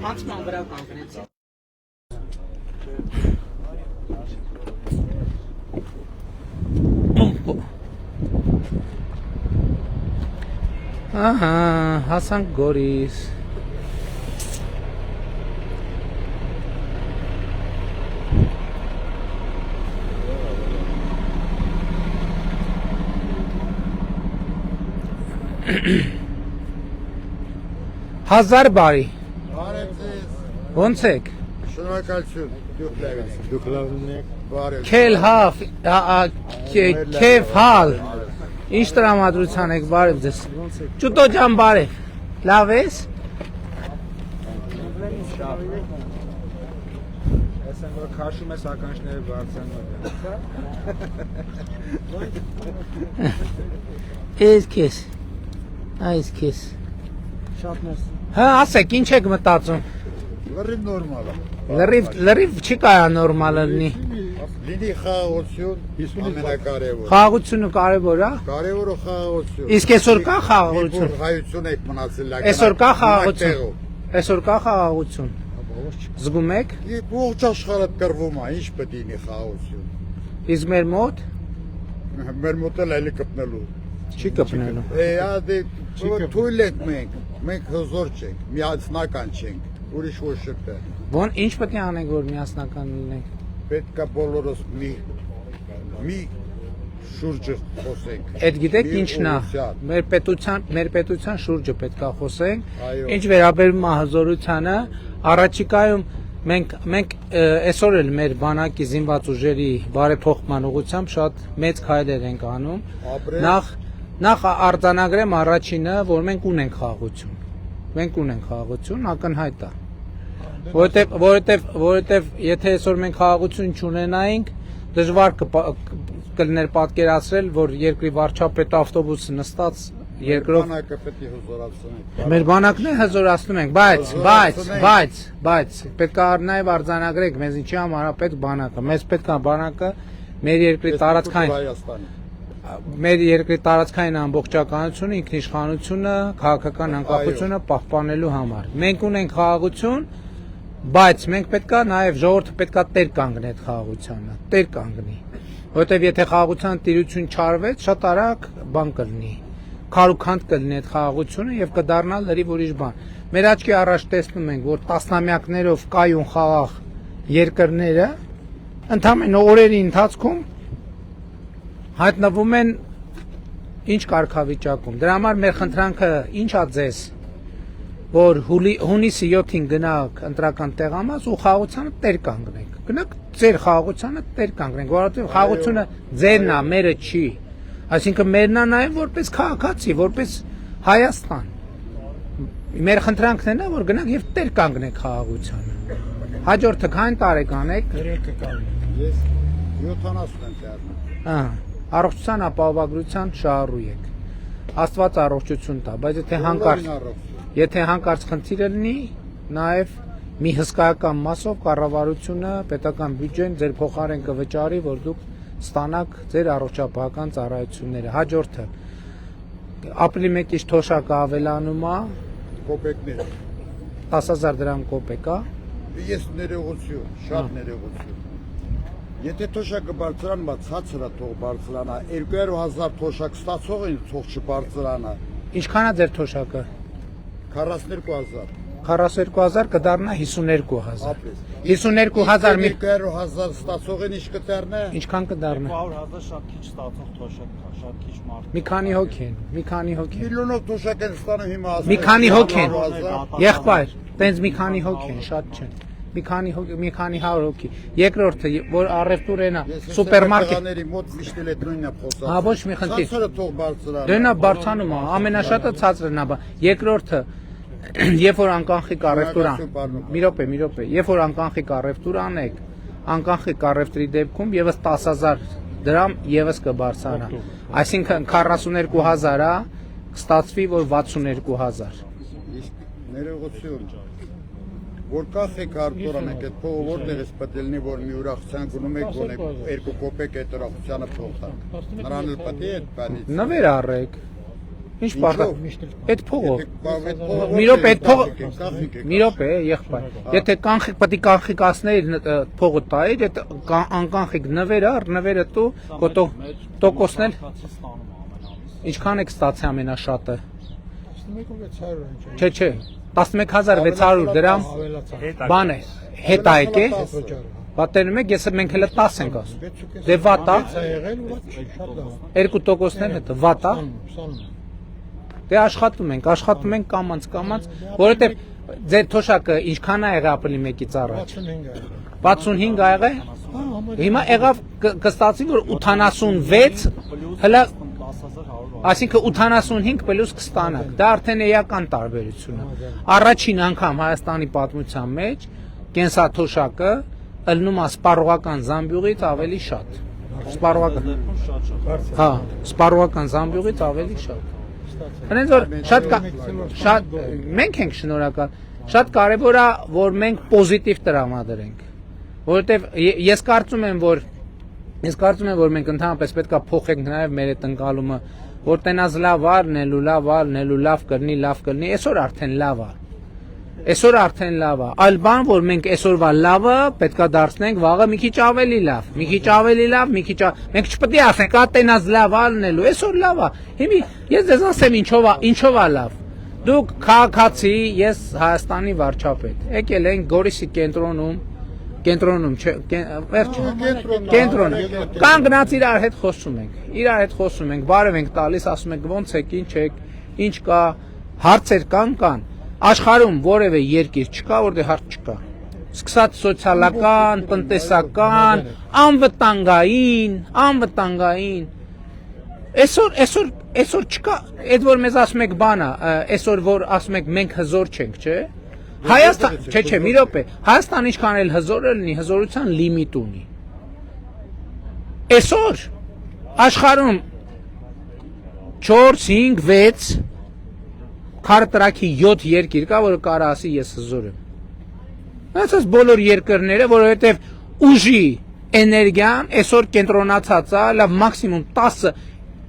Անցման վրա կանգնեցի։ Ահա, հասանք Գորիս։ Հազար բարի։ Ոնց եք։ Շնորհակալություն, դուք լավն եք։ Բարի։ Քել հավ, քեֆ հալ։ Ինչ տրամադրության եք, բարև ձեզ։ Ճուտո ջան, բարև։ Լավ ես։ Այսինքն որ քաշում ես ականջները բարձրանում։ Էս քեզ։ Այս քեզ։ Շատ մերսի։ Հա, ասեք, ինչ եք մտածում։ Լրիվ նորմալ է։ Լրիվ չի կարա նորմալ լինի։ Լինի խաղաղություն ամենակարևորը։ Խաղաղությունը կարևոր է։ Կարևորը խաղաղություն։ Իսկ այսօր կա խաղաղություն։ Հայություն եք մնացել։ Այսօր կա խաղաղություն։ Այսօր կա խաղաղություն։ Զգում եք։ Ողջ աշխարհը կռվում է, ինչ պետք է լինի խաղաղություն։ Իսկ մեր մոտ Մեր մոտ էլ էլի կպնելու։ չի կպնելու։ Դե թույլ ենք մենք հզոր չենք, միասնական չենք, ուրիշ ոչ շփե։ Ո՞ն ինչ պետք է անենք, որ միասնական լինենք։ Պետք է բոլորս մի շուրջը խոսենք։ Այդ գիտեք ինչն է։ Մեր պետության շուրջը պետք է խոսենք։ Ինչ վերաբերում է հզորությանը, առաջիկայում մենք այսօր էլ մեր բանակի զինված ուժերի բարեփոխման ուղղությամբ շատ մեծ քայլեր ենք անում։ Նախ արձանագրեմ առաջինը, որ մենք ունենք խաղաղություն։ Մենք ունենք խաղաղություն, ակնհայտ է։ Որովհետև եթե այսօր մենք խաղաղություն չունենայինք, դժվար կլիներ պատկերացրել, որ երկրի վարչապետ ավտոբուսը նստած երկրով բանակը պետք է հզորացնենք։ Մեր բանակն է հզորացնում ենք, բայց պետք է նաև արձանագրենք, մեզ ինչի համար է պետք բանակը։ Մեզ պետք է բանակը մեր երկրի տարածքային ամբողջականությունը, ինքնիշխանությունը, քաղաքական անկախությունը պահպանելու համար։ Մենք ունենք խաղաղություն, բայց մենք պետք է նաև ժողովուրդը պետք է տեր կանգնի այդ խաղաղությանը, տեր կանգնի։ Որովհետև եթե խաղաղության տիրություն չարվեց, շատ արագ բան կլինի։ Քարուքանդ կլինի այդ խաղաղությունը եւ կդառնա լրիվ ուրիշ բան։ Մեր աչքի առաջ տեսնում ենք, որ տասնամյակներով կայուն խաղաղ երկրները ընդհանրեն օրերի ընթացքում հայտնվում են ինչ կարգավիճակում։ Դրա համար մեր խնդրանքը ի՞նչ է ձեզ, որ հունիսի 7-ին գնաք ընտրական տեղամաս ու խաղաղությանը տեր կանգնենք։ Գնաք ձեր խաղաղությանը տեր կանգնենք, որովհետեւ խաղաղությունը ձերն է, մերը չի։ Այսինքն մերն է նաև որպես քաղաքացի, որպես Հայաստան։ Մեր խնդրանքն է նա, որ գնանք եւ տեր կանգնենք խաղաղությանը։ Հաջորդը քան տարեկան եք։ Ես 70 եմ դառնում։ Առողջության ապահովագրության շահառու եք։ Աստված առողջություն տա, բայց եթե հանկարծ խնդիրը լինի, նաև մի հսկայական մասով կառավարությունը, պետական բյուջեն ձեր փոխարեն կվճարի, որ դուք ստանաք ձեր առողջապահական ծառայությունները։ Հաջորդը ապրիլի 1-ից թոշակը ավելանում է կոպեկներ 10,000 դրամ կոպեկ է։ Ես ներողություն, շատ ներողություն։ Եթե թոշակը բարձրանա, ցածրը թող բարձրանա, 200,000 թոշակ ստացողին թող չբարձրանա։ Ինչքան է ձեր թոշակը։ 42,000 42,000 կդառնա 52,000։ 52,000 մի 200,000 ստացողին ինչ կդառնա։ Ինչքան կդառնա։ 200,000 շատ քիչ ստացող թոշակ կա, շատ քիչ մարդ։ Մի քանի հոգի են։ Միլիոնով թոշակ են ստանում հիմա։ Մի քանի հոգի են։ Եղբայր, տենց մի քանի հոգի են, շատ չեն։ Մի քանի 100 հոգի։ Երկրորդը, որ առևտուր են, սուպերմարկետների մոտ միշտ էլ այդ նույնն է խոսած։ Հա, ոչ մի խնդիր։ Ցածրը թող բարձրանա։ Դենա բարձանում է, ամենաշատը ցածրն է։ Երկրորդը, երբ որ անկանխիկ առևտուր մի րոպե, երբ որ անկանխիկ առևտուր անեք, անկանխիկ առևտրի դեպքում եւս 10,000 դրամ եւս կբարձրանա։ Այսինքն 42,000 է, կստացվի, որ 62,000։ Իսկ ներողություն որ կախեք արտորան եք, այդ փողը որտեղից պետք է լինի, որ մի ուրախության գնում եք, գոնեք 2 կոպեկ այդ ուրախությանը փոխտանք։ Նրան էլ պետք է այդ բանից։ Նվեր առեք։ Ինչ պարտադիր։ Այդ փողով։ Մի Մի րոպե, այդ փողը մի րոպե, եղբայր։ Եթե կանխիկ պետք է կանխիկացնել փողը տայր, այդ անկանխիկ նվերը դու տոկոսն էլ ինչքան եք ստացի ամենաշատը։ 11600 11600 դրամ բան է, հետ է եկե։ Բատերում եք, ես մենք հələ 10 ենք ասում։ Դե վատա։ 2%-ն էլ հետը վատա։ Դե աշխատում ենք կամանց, որովհետև ձեր թոշակը ինչքան է եղել ապրիլի 1-ից առաջ։ 65 ա եղել։ Հիմա եղավ կստացի որ 86 հələ այսինքն 85 պլյուս կստանաք։ Դա արդեն էական տարբերություն է։ Առաջին անգամ Հայաստանի պատմության մեջ կենսաթոշակը ըլնում է սպառողական զամբյուղից ավելի շատ։ Սպառողական զամբյուղից ավելի շատ։ Հենց որ շատ մենք ենք շնորհակալ։ Շատ կարևոր է որ մենք պոզիտիվ տրամադրենք։ Որովհետև ես կարծում եմ որ մենք ընդհանրապես պետք է փոխենք նաև մեր այդ ընկալումը, որ տենազ լավ արնելու, լավ կրնի, այսօր արդեն լավ է։ Այլ բան, որ մենք այսօրվա լավը պետքա դարձնենք վաղը մի քիչ ավելի լավ, մենք չպետք է ասենք, տենազ լավ արնելու, այսօր լավ է։ Հիմա ես ձեզ ասեմ ինչով է լավ։ Դուք քաղաքացի, ես Հայաստանի վարչապետ։ Եկել ենք Գորիսի կենտրոնում, կանգնած իրար հետ խոսում ենք, բարև ենք տալիս, ասում ենք ոնց եք, ինչ կա, հարցեր կան, աշխարհում որևէ երկիր չկա, որտեղ հարց չկա։ Սկսած սոցիալական, տնտեսական, անվտանգային։ Այսօր չկա, այդ որ մեզ ասում եք բանա, այսօր որ ասում եք մենք հզոր չենք, չէ՞։ Հայաստան, չէ, մի րոպե, Հայաստան ինչքան էլ հզոր լինի, հզորության լիմիտ ունի։ Այսօր աշխարհում 4, 5, 6 քառտրակի 7 երկիր կա, որը կարա ասի ես հզոր եմ։ Այսպես բոլոր երկրները, որովհետև ուժի էներգիան այսօր կենտրոնացած է, լավ մաքսիմում 10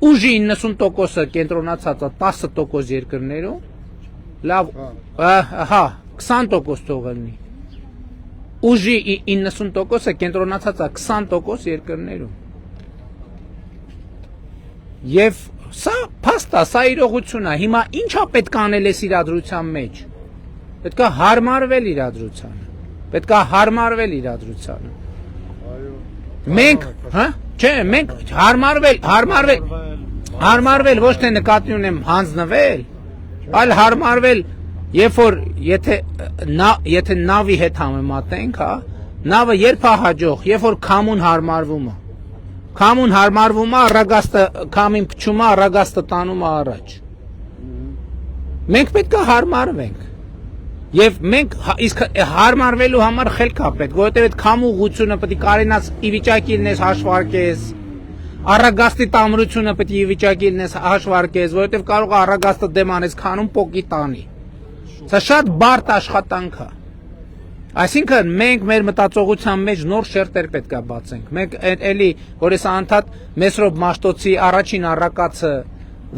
ուժի 90%-ը կենտրոնացած է 10% երկրներում, լավ, 20% թողնի։ Ուժի 90%-ը կենտրոնացած է 20% երկրներում։ Եվ սա փաստա, սա իրողություն է։ Հիմա ինչա պետք է անել այս իրադրության մեջ։ Պետք է հարմարվել իրադրությանը։ Մենք, չէ, մենք հարմարվել ոչ թե նկատի ունեմ հանձնվել, այլ հարմարվել, երբ որ եթե նավի հետ համեմատենք, նավը երբ է հաջող, երբ որ քամուն հարմարվում է, առագաստը քամին փչում է, առագաստը տանում է առաջ։ Մենք պետք է հարմարվենք։ Եվ մենք իսկ հարմարվելու համար խելք է պետք, որովհետև այդ քամուղությունը պետք է կարենաս ի վիճակի լինես հաշվարկես, առագաստի տամրությունը պետք է ի վիճակի լինես հաշվարկես, որովհետև կարող է առագաստը դեմ անես քանում պոկի տանի։ Սա շատ բարդ աշխատանք է։ Այսինքն մենք մեր մտածողության մեջ նոր շերտեր պետք է բացենք։ Մենք էլի, որ ես անընդհատ Մեսրոպ Մաշտոցի առաջին առակացը,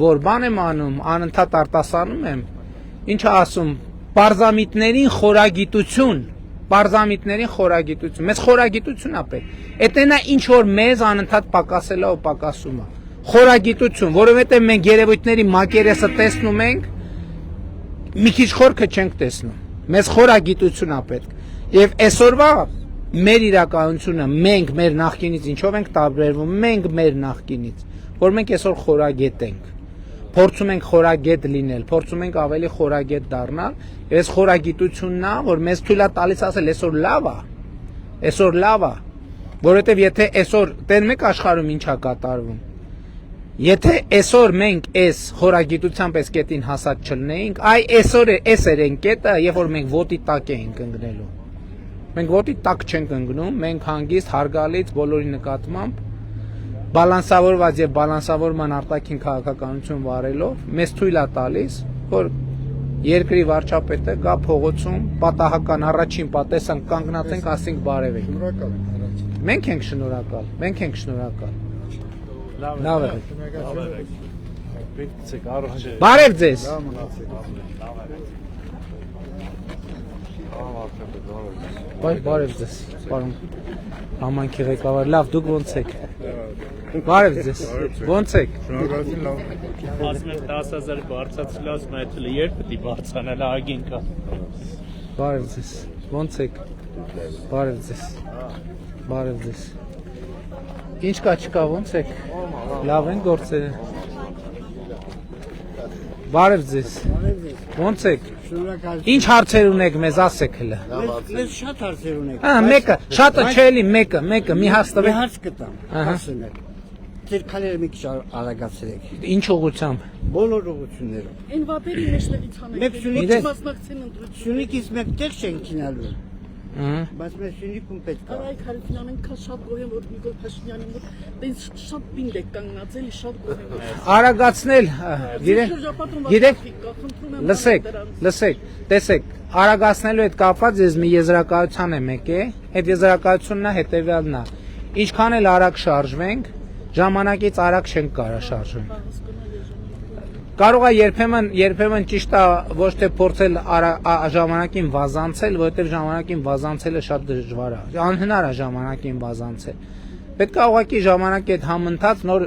որ բան եմ անում, անընդհատ արտասանում եմ, ինչ ասում, պարզամիտներին խորագիտություն, մեզ խորագիտություն է պետք։ Էտենա ինչ որ մեզ անընդհատ պակասել է ու պակասում է։ Խորագիտություն, որովհետև մենք երևույթների մակերեսը տեսնում ենք, մի քիչ խորքը չենք տեսնում։ Մեզ խորագիտություն է պետք։ Եվ այսօրվա մեր իրականությունը մենք մեր նախկինից ինչով ենք տարբերվում, մենք մեր նախկինից, որ մենք այսօր խորագետ ենք։ Փորձում ենք խորագետ լինել, փորձում ենք ավելի խորագետ դառնալ, եւ այս խորագիտությունն է, որ մեզ թույլ է տալիս ասել այսօր լավ է, որովհետեւ եթե այսօր տեն մեկ աշխարհում ինչ է կատարվում, եթե այսօր մենք այս խորագիտությամբ այս կետին հասած չլինեինք, այսօր էս էր այն կետը, երբ որ մենք ոտի տակ էինք ընկնելու։ Մենք ոտի տակ չենք ընկնում, մենք հանգիստ հարգալից բոլորի նկատմամբ բալանսավորված եւ բալանսավորման արտաքին քաղաքականություն վարելով մեզ թույլ է տալիս, որ երկրի վարչապետը գա փողոցում պատահական առաջին պատեսան կանգնացենք, ասենք բարև եք։ Մենք ենք շնորհակալ։ Լավ է։ Պետք է կարող չէ։ Բարև ձեզ։ Լավ մնացեք։ Բարև ձեզ, պարոն համայնքի ղեկավար, լավ, դուք ոնց եք։ Բարև ձեզ, ոնց եք։ Ասում եմ 10,000 բարձրացել, ասում եմ այդը երբ պետք է բարձրանալ ագին կա։ Բարև ձեզ, ոնց եք։ Բարև ձեզ։ Բարև ձեզ։ Ինչ կա չկա, ոնց եք։ Լավ են գործերը։ Բարև ձեզ։ Ոնց եք։ Ինչ հարցեր ունեք մեզ ասեք հələ։ Մեզ շատ հարցեր ունենք։ Մեկը, շատը չէ, մեկը, մի հարց Մի տվեք։ հարց կտամ։ Ասում եմ։ Ձեր քալերը մի քիչ արագացրեք։ Ինչ ուղղությամբ։ Բոլոր ուղություններով։ Այն վապերի մեջներից հանեք։ Մեկ Սյունիք մասնակցեն ընտրություն։ Սյունիքից մեկ տեղ չեն քինալու։ Ահա։ Բայց մեր Սյունիքում պետք է։ Արայք Հարությունյանն կա շատ գոհ եմ, որ Նիկոլ Փաշինյանի մոտ տենց շատ պինդ է կանգնած, էլի շատ գոհ եմ։ Արագացնել, գիտեք, լսեք, Լսեք։ լսեք, տեսեք, արագացնելու հետ կապված ես մի եզրակացության եմ եկել, այդ եզրակացությունն է հետևյալն է. ինչքան էլ արագ շարժվենք, ժամանակից արագ չենք կարող շարժվել։ Կարող է երբեմն ճիշտ է ոչ թե փորձել ժամանակին վազանցել, որովհետև ժամանակին վազանցելը շատ դժվար է։ Անհնար է ժամանակին վազանցել։ Պետք է ուղղակի ժամանակի հետ համընթաց նոր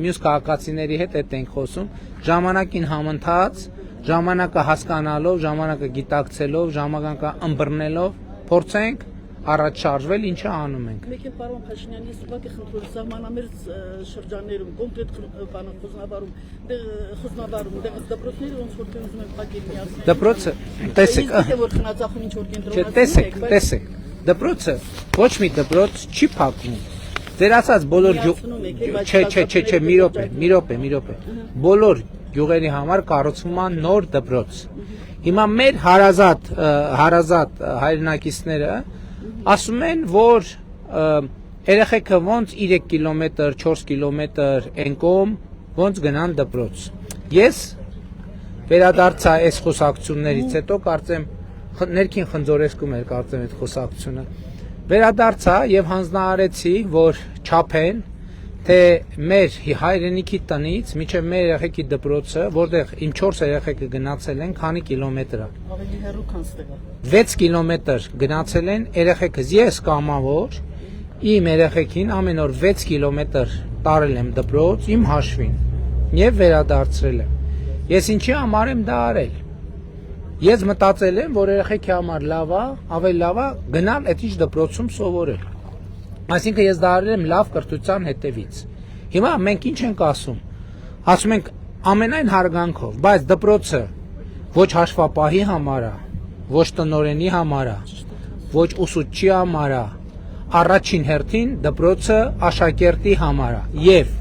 մյուս քաղաքացիների հետ այդ ենք խոսում, ժամանակին համընթաց, ժամանակը հասկանալով, ժամանակը գիտակցելով, ժամանակը ըմբռնելով, փորձենք առաջ շարժվել, ինչը անում ենք։ Մեկ էլ պարոն Փաշինյանի ես ուղղակի խնդրում սահմանամերձ շրջաններում, կոնկրետ բանը խոզնավարում, դեղս դպրոցները ոնց որ թե ուզում են փակել միասին։ Դպրոցը, տեսեք, Իսկ որ խնացախում ինչ որ չէ, կենտրոնացնում տեսեք, դպրոցը ոչ մի դպրոց չի փակվում։ Ձեր ասած բոլոր Չէ, մի րոպե։ Բոլոր գյուղերի համար կառուցվում է նոր դպրոց։ Հիմա մեր հարազատ հայրենակիցները ասում են, որ երեխեքը ոնց 3 կիլոմետր, 4 կիլոմետր ենկոմ ոնց գնան դպրոց։ Ես վերադարձա այս խոսակցություններից հետո կարծեմ ներքին խնձորեսկում էր կարծեմ այդ խոսակցությունը։ Վերադարձա եւ հանձնարարեցի, որ չափեն թե մեր հայրենիքի տնից մինչև մեր երեխեքի դպրոցը, որտեղ իմ 4 երեխեքը գնացել են, քանի կիլոմետր է։ ավելի հեռու քան ստեղա։ 6 կիլոմետր գնացել են երեխեքս, ես կամավոր իմ երեխեքին ամեն օր 6 կիլոմետր տարել եմ դպրոց իմ հաշվին եւ վերադարձրել եմ։ Ես ինչի համար եմ դա արել։ Ես մտածել եմ, որ երեխեքի համար լավ է, ավելի լավ է գնալ այդ ինչ դպրոցում սովորել։ Այսինքն ես դա արել եմ լավ կրթության հետևից։ Հիմա մենք ինչ ենք ասում։ Ասում ենք ամենայն հարգանքով, բայց դպրոցը ոչ հաշվապահի համար է, ոչ տնօրենի համար է, ոչ ուսուցչի համար է, առաջին հերթին դպրոցը աշակերտի համար է։ Եվ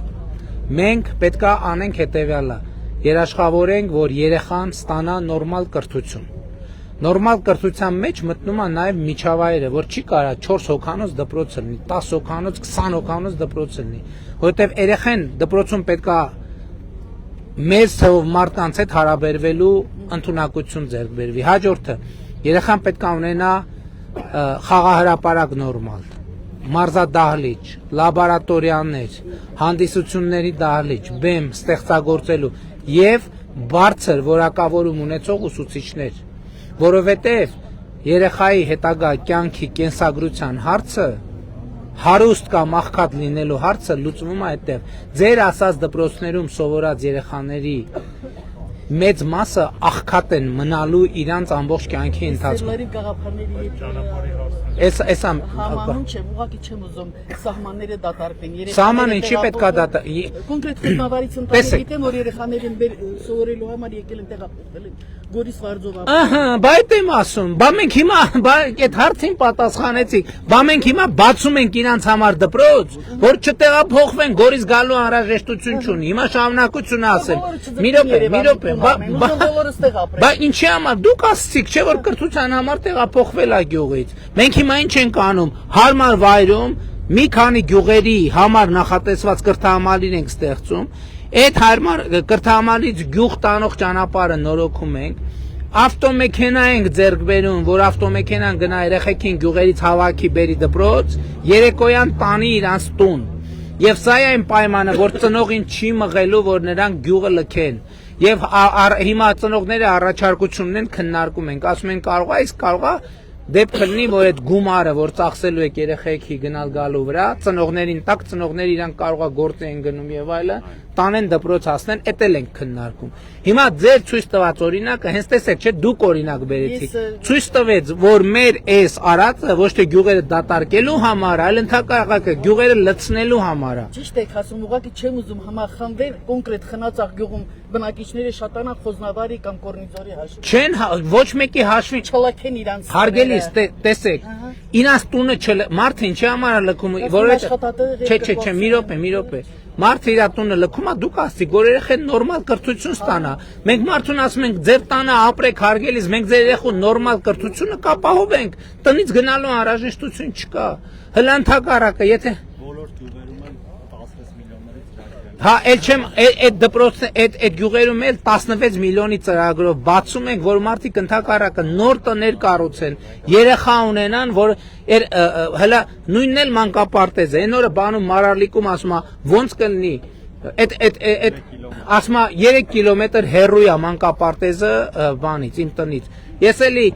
մենք պետք է անենք հետևյալը. երաշխավորենք, որ երեխան ստանա նորմալ կրթություն։ Նորմալ կրթության մեջ մտնում է նաև միջավայրը, որ չի կարա 4 հոգանոց դպրոց լինի, 10 հոգանոց, 20 հոգանոց դպրոց լինի, որովհետև երեխան դպրոցում պետք է մեծ թվով մարդկանց հետ հարաբերվելու ընդունակություն ձեռք բերվի։ Հաջորդը երեխան պետք է ունենա խաղահրապարակ նորմալ, մարզադահլիճ, լաբորատորիաներ, հանդիսությունների դահլիճ, բեմ ստեղծագործելու եւ բարձր որակավորում ունեցող ուսուցիչներ, որովհետեւ երեխայի հետագա կյանքի կենսագրության հարցը հարուստ կամ աղքատ լինելու հարցը լուծվում է այդտեղ։ Ձեր ասած դպրոցներում սովորած երեխաների մեծ մասը աղքատ են մնալու իրանց ամբողջ կյանքի ընթացքում։ Սերլերի գաղափարների Էսա համանում չեմ, ուղղակի չեմ ուզում սահմանները դատարկվեն։ Սահմանը ինչի պետք է կոնկրետ խոզնավարից ընտանիք գիտեմ, որ երեխաներին սովորելու համար եկել են տեղափոխվել են Գորիս Վարձով։ Ահա, բա այդ եմ ասում։ Բա մենք հիմա այդ հարցին պատասխանեցիք։ Բա մենք հիմա բացում ենք իրանց համար դպրոց, որ չտեղափոխվեն, Գորիս գալու անհրաժեշտություն չունի։ Հիմա շարունակությունը ասեմ։ Մի րոպե, Բա ինչի համար դուք ասացիք, չէ՞ որ կրթության համար տեղափոխվել է գյուղից։ Մենք հիմա ինչ ենք անում։ Հարմար վայրում մի քանի գյուղերի համար նախատեսված կրթահամալիր ենք ստեղծում։ Այդ հարմար կրթահամալից գյուղ տանող ճանապարհը նորոգում ենք, ավտոմեքենա ենք ձեռք բերում, որ ավտոմեքենան գնա երեխեքին գյուղերից հավաքի բերի դպրոց, երեկոյան տանի իրանց տուն։ Եվ սա է այն պայմանը, որ ծնողին չի մղելու, որ նրանք գյուղը լքեն։ Եվ հիմա ծնողները առաջարկություն ունեն, քննարկում ենք, ասում են կարող է, իսկ կարող է դեպք լինի, որ այդ գումարը, որ ծախսելու եք երեխեքի գնալ գալու վրա, ծնողներին տակ, ծնողները իրանք կարող է գործ են գնում եւ այլը, տանեն դպրոց հասնեն, էդ էլ ենք քննարկում։ Հիմա ձեր ցույց տված օրինակը, հենց տեսեք, չէ, դուք օրինակ բերեցիք։ Ցույց տվեց, որ մեր այս արածը ոչ թե գյուղերը դատարկելու համար, այլ ընդհակառակը գյուղերը լցնելու համար է։ Ճիշտ եք ասում, ուղղակի չեմ ուզում համախմբվել կոնկրետ Խնածախ գյուղում բնակիչները շատանա Խոզնավարի կամ Կորնիձորի հաշվին։ Չեն ոչ մեկի հաշվին Չլաքեն իրանց։ Հարգելիս, տեսեք, իրանց տունը մարդը ինչի համար է լքում, որովհետեւ չէ, մի րոպե։ Մարդը իր տունը լքում է, դուք ասցիք, որ երեխեն նորմալ կրթություն ստանա։ Մենք մարդուն ասում ենք, ձեր տանը ապրեք, հարգելիս, մենք ձեր երեխու նորմալ կրթությունը կապահովենք, տնից գնալու անհրաժեշտություն չկա։ Հլը ընդհակառակը, եթե Բոլոր գյուղերում են 16 միլիոններից հա, այդ դպրոցը, այդ գյուղերում էլ 16 միլիոնի ծրագրով բացում ենք, որ մարդիկ ընդհակառակը նոր տներ կառուցեն, երեխա ունենան, որ հələ նույնն էլ մանկապարտեզ է, այն օրը բանում Մարալիկում ասում է, ոնց կլինի, ասում է 3 կիլոմետր հեռու է մանկապարտեզը բանից, իմ տնից, ես էլի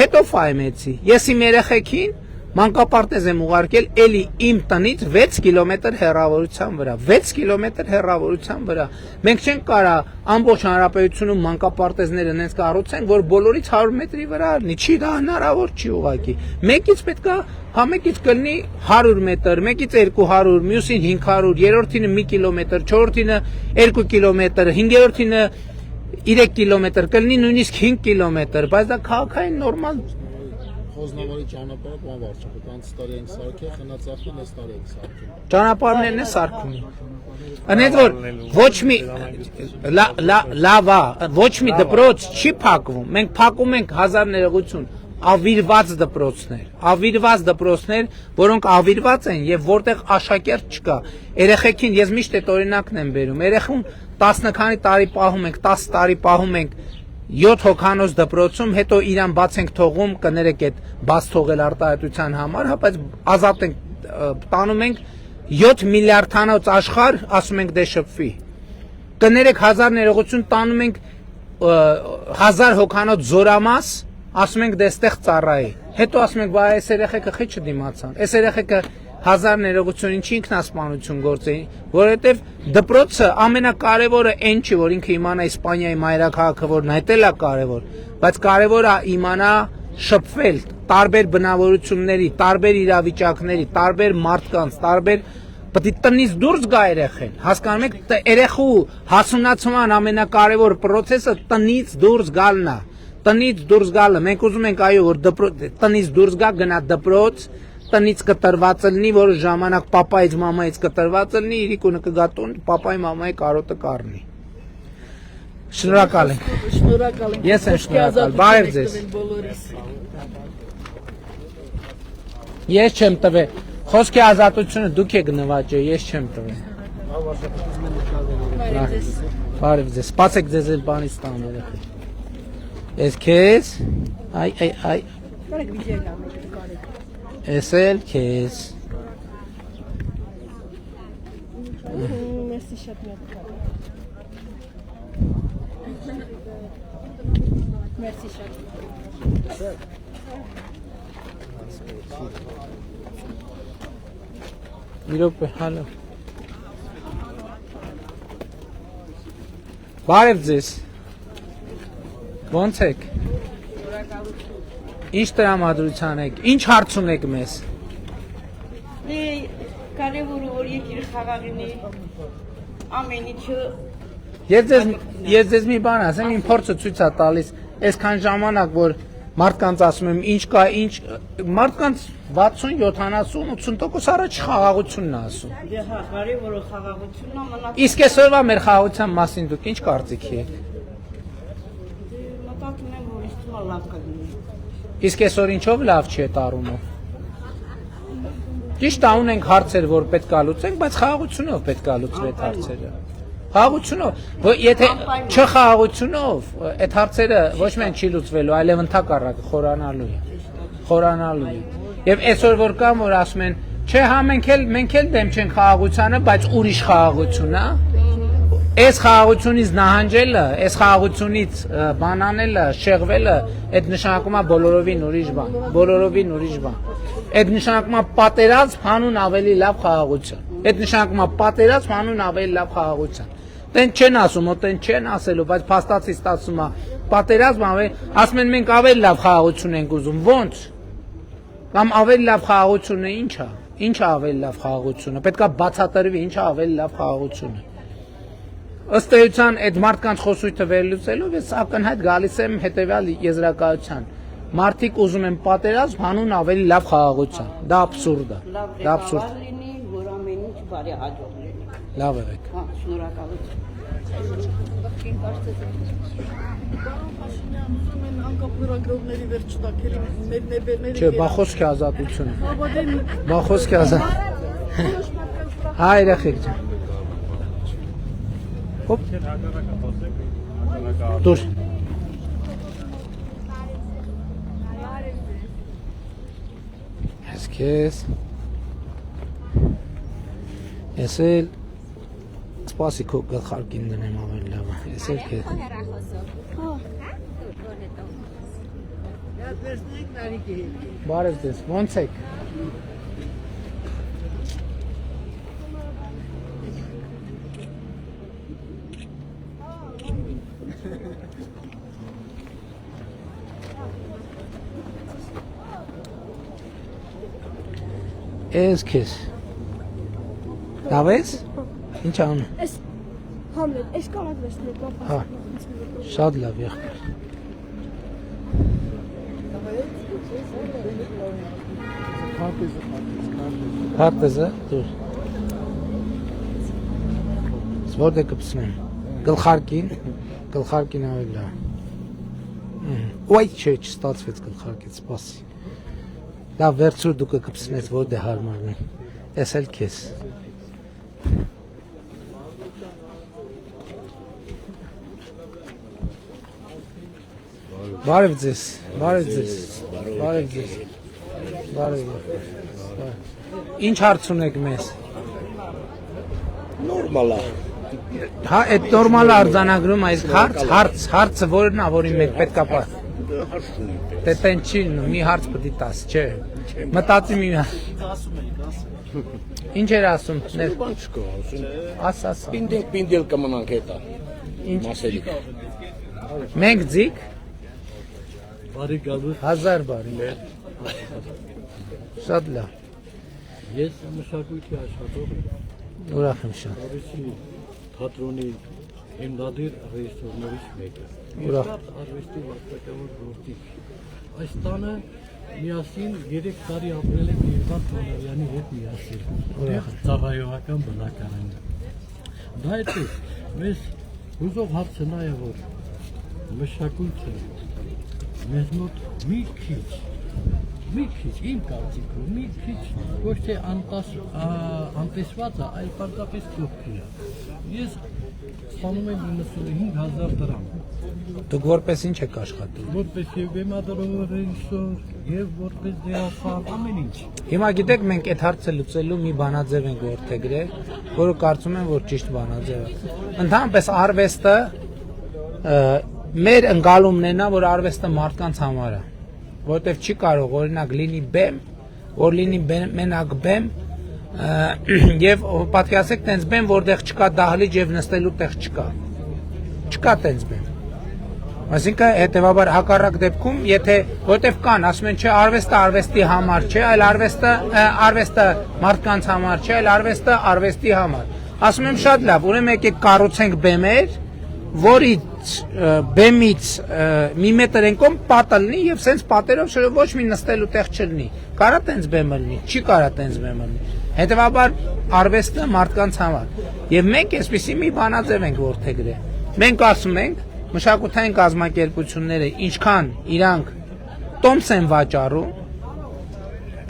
հետո ֆայմեցի, ես իմ երեխեքին մանկապարտեզ եմ ուղարկել էլի իմ տնից 6 կիլոմետր հեռավորության վրա, 6 կիլոմետր հեռավորության վրա, մենք չենք կարա ամբողջ հանրապետությունում մանկապարտեզները նենց կառուցենք, որ բոլորից 100 մետրի վրա լինի, չի դա հնարավոր չի ուղղակի, մեկից պետք է, հա մեկից կլինի 100 մետր, մեկից 200, մյուսին 500, երրորդինը 1 կիլոմետր, չորրորդինը 2 կիլոմետր, հինգերորդինը 3 կիլոմետր, կլինի նույնիսկ 5 կիլոմետր, բայց դա քաղաքային նորմալ Խոզնավարի ճանապարհը բան վարչապետ, անց տարի ենք սարքել, Խնածախին այս տարի ենք սարքել։ Ճանապարհներն է սարքում։ Անեդ որ ոչ մի լավա, ոչ մի դպրոց չի փակվում։ Մենք փակում ենք 1000 ներողություն, ավիրված դպրոցներ, որոնք ավիրված են եւ որտեղ աշակերտ չկա։ Երեխեքին ես միշտ այդ օրինակն եմ բերում։ Երեխուն 10 քանի տարի պահում ենք, 10 տարի պահում ենք 7 հոգանոց դպրոցում, հետո իրան բաց ենք թողում, կներեք այդ բաց թողել արտահայտության համար, հա, բայց ազատ ենք, տանում ենք 7 միլիարդանոց աշխարհ, ասում ենք դե շփվի։ Կներեք 1000 ներողություն տանում ենք 1000 հոգանոց զորամաս, ասում ենք դե ստեղ ծառայի։ Հետո ասում ենք, բայ այս երեխեքը խի չդիմացան։ Այս երեխեքը 1000 ներողություն ինչի ինքնասպանություն գործեին, որովհետև դպրոցը ամենակարևորը այն չի, որ ինքը իմանա Իսպանիայի մայրաքաղաքը, որն այդ էլ է կարևոր, բայց կարևոր է իմանա շփվել տարբեր բնավորությունների, տարբեր իրավիճակների, տարբեր մարդկանց, տարբեր պետք է տնից դուրս գա երեխեն, հասկանում եք, երեխու հասունացման ամենակարևոր process-ը տնից դուրս գալն է, տնից դուրս գալը, մենք ուզում ենք այո, որ տնից դուրս գա, գնա դպրոց, տնից կտրված լինի, որ ժամանակ պապայից, մամայից կտրված լինի, իրիկունը կգա տուն, պապայի, մամայի կարոտը կառնի։ Շնորհակալ ենք։ Շնորհակալ ենք։ Ես եմ շնորհակալ, բարև ձեզ։ Ես չեմ տվել։ Խոսքի ազատությունը դուք եք նվաճել, ես չեմ տվել։ Բարև ձեզ։ Սպասեք ձեզ էլ բանից տան երեխեք։ Ես քեզ, այ։ Ես էլ քեզ։ Մերսի շատ մեծ։ Մերսի շատ։ Իրոք հալո։ Բարև ձեզ։ Ոնց եք։ Ինչ տրամադրության եք, ինչ հարց ունեք մեզ։ Կարևորը որ երկիրը խաղաղինի ամեն ինչը Ես ձեզ մի բան ասեմ, իմ փորձը ցույց է տալիս, այսքան ժամանակ որ մարդկանց ասում եմ ինչ կա, ինչ մարդկանց 60, 70, 80% առաջ խաղաղությունն է ասում։ Հա, կարևորը խաղաղությունն է մնաց։ Իսկ այսօրվա մեր խաղաղության մասին դուք ինչ կարծիքի եք։ Մտածում եմ որ իստու լավ կլինի։ Իսկ այսօր ինչով լավ չի այդ առումով։ Ճիշտ է, ունենք հարցեր, որ պետք է լուծենք, բայց խաղաղությունով պետք է լուծվի այդ հարցերը։ Խաղաղությունով, եթե չխաղաղությունով այդ հարցերը ոչ միայն չի լուծվելու, այլև ընդհակառակը խորանալու է։ Խորանալու է։ Եվ այսօր որ կան, որ ասում են Չէ, հա մենք էլ դեմ չենք խաղաղությանը, բայց ուրիշ խաղաղություն է։ Այս խաղաղությունից նահանջելը, այս խաղաղությունից բանանելը, շեղվելը, այդ նշանակում է բոլորովին ուրիշ բան, բոլորովին ուրիշ բան։ Այդ նշանակում է պատերազմ հանուն ավելի լավ խաղաղություն։ Այդ նշանակում է պատերազմ հանուն ավելի լավ խաղաղություն։ Տեն չեն ասում, օտեն չեն ասելու, բայց փաստացի ստացվում է պատերազմ ասում են մենք ավելի լավ խաղաղություն ենք ուզում, ո՞նց։ Կամ ավելի լավ խաղաղությունը ի՞նչ է։ Ինչ է ավելի լավ խաղաղությունը։ Պետք է բացատրվի ինչ է ավելի լավ խաղաղությունը։ Ըստ էության այդ մարդկանց խոսույթը վերլուծելով ես ակնհայտ գալիս եմ հետևյալ եզրակացության։ Մարդիկ ուզում են պատերազմ հանուն ավելի լավ խաղաղության։ Դա աբսուրդ է։ Դա աբսուրդ է։ լինի, որ ամեն ինչ բարի հաջող լինի։ Լավ եղեք։ Հա, շնորհակալություն։ Փաշինյան ուզում են անկապ լրագրողների վերջ տակել մեր ներբերները։ Չէ, բա խոսքի ազատությունը։ Հավատեն Բա խոսքի ազատ։ Հա, երեխեք ջան։ Հոպ։ Դուր։ Ես Ես էլ սպասի քո գլխարկին դնեմ ավելի լավ։ Ես էլ քեզ։ Բարև ձեզ, ո՞նց եք։ Ես քեզ։ Լավ ես։ Ինչ անում։ Ես Համլետ, ես կարող եմ Հա։ Շատ լավ եղբայր։ Քարտեզը դուր։ Որտե կպցնեմ։ Գլխարկին ավելի լավ։ Ոյ չէ, չստացվեց գլխարկից, սպասի։ Դա վերցրու դու կպցնես որտե հարմարն է։ Ես էլ քեզ։ Բարև ձեզ, բարև ձեզ, բարև ձեզ, բարև։ Ինչ հարց ունեք մեզ։ Նորմալ է։ Հա, այդ նորմալ արձանագրում այս հարցը որն է, որին մենք պետք է պար։ Դե տեն չի, մի հարց պետք է տաս, չէ։ Մտածի մի Ինչ էր ասում։ Բան չկա, ասում։ Աս։ Պինդել կմնանք հետա։ Ինչ։ Մասերի։ Մենք ձիգ Բարի գալուս 1000 բարի։ Շատ լավ։ Ես մշակույթի աշխատող եմ։ Ուրախ եմ շատ։ Արվեստի թատրոնի հիմնադիր ռեժիսորներից մեկը։ Ուրախ։ Շատ արվեստի վարչակավոր գործիք։ Այս տանը միասին 3 տարի ապրել եմ Իվան Թոնարյանի հետ միասին։ Ուրախ եմ։ Ծառայողական բնակարան։ Դա է մեզ հուզող հարցը նա է, որ մշակույթը մեզ մոտ մի քիչ, իմ կարծիքով, մի քիչ ոչ թե անտեսված է, այլ պարզապես կողքի է։ Ես ստանում եմ 95,000 դրամ։ Դուք որպես ինչ եք աշխատում։ Որպես եւ բեմադրող ռեժիսոր եւ որպես դերասան, ամեն ինչ։ Հիմա գիտեք մենք այդ հարցը լուծելու մի բանաձև ենք որդեգրել, որը կարծում եմ որ ճիշտ բանաձև է։ Ընդհանրապես արվեստը մեր ընկալումն է, որ արվեստը մարդկանց համար է, որովհետև չի կարող օրինակ լինի բեմ, որ լինի մենակ բեմ, եւ պատկերացեք տենց բեմ, որտեղ չկա դահլիճ եւ նստելու տեղ չկա։ Չկա տենց բեմ։ Այսինքն հետեւաբար հակառակ դեպքում, եթե որտեղ կան, ասում են, չէ, արվեստը արվեստի համար չէ, այլ արվեստը մարդկանց համար չէ, այլ արվեստը արվեստի համար։ Ասում եմ շատ լավ, ուրեմն եկեք կառուցենք բեմեր, որից բեմից մի մետր ենկոմ պատը լինի եւ սենց պատերով ոչ մի նստելու տեղ չլինի։ Կարա տենց բեմը լինի, չի կարա տենց բեմը լինի։ Հետեւաբար արվեստը մարդկանց համար։ Եվ մենք այսպեսի մի բանաձև ենք որդեգրել։ Մենք ասում ենք մշակութային կազմակերպությունները ինչքան իրանք տոմս են վաճառում,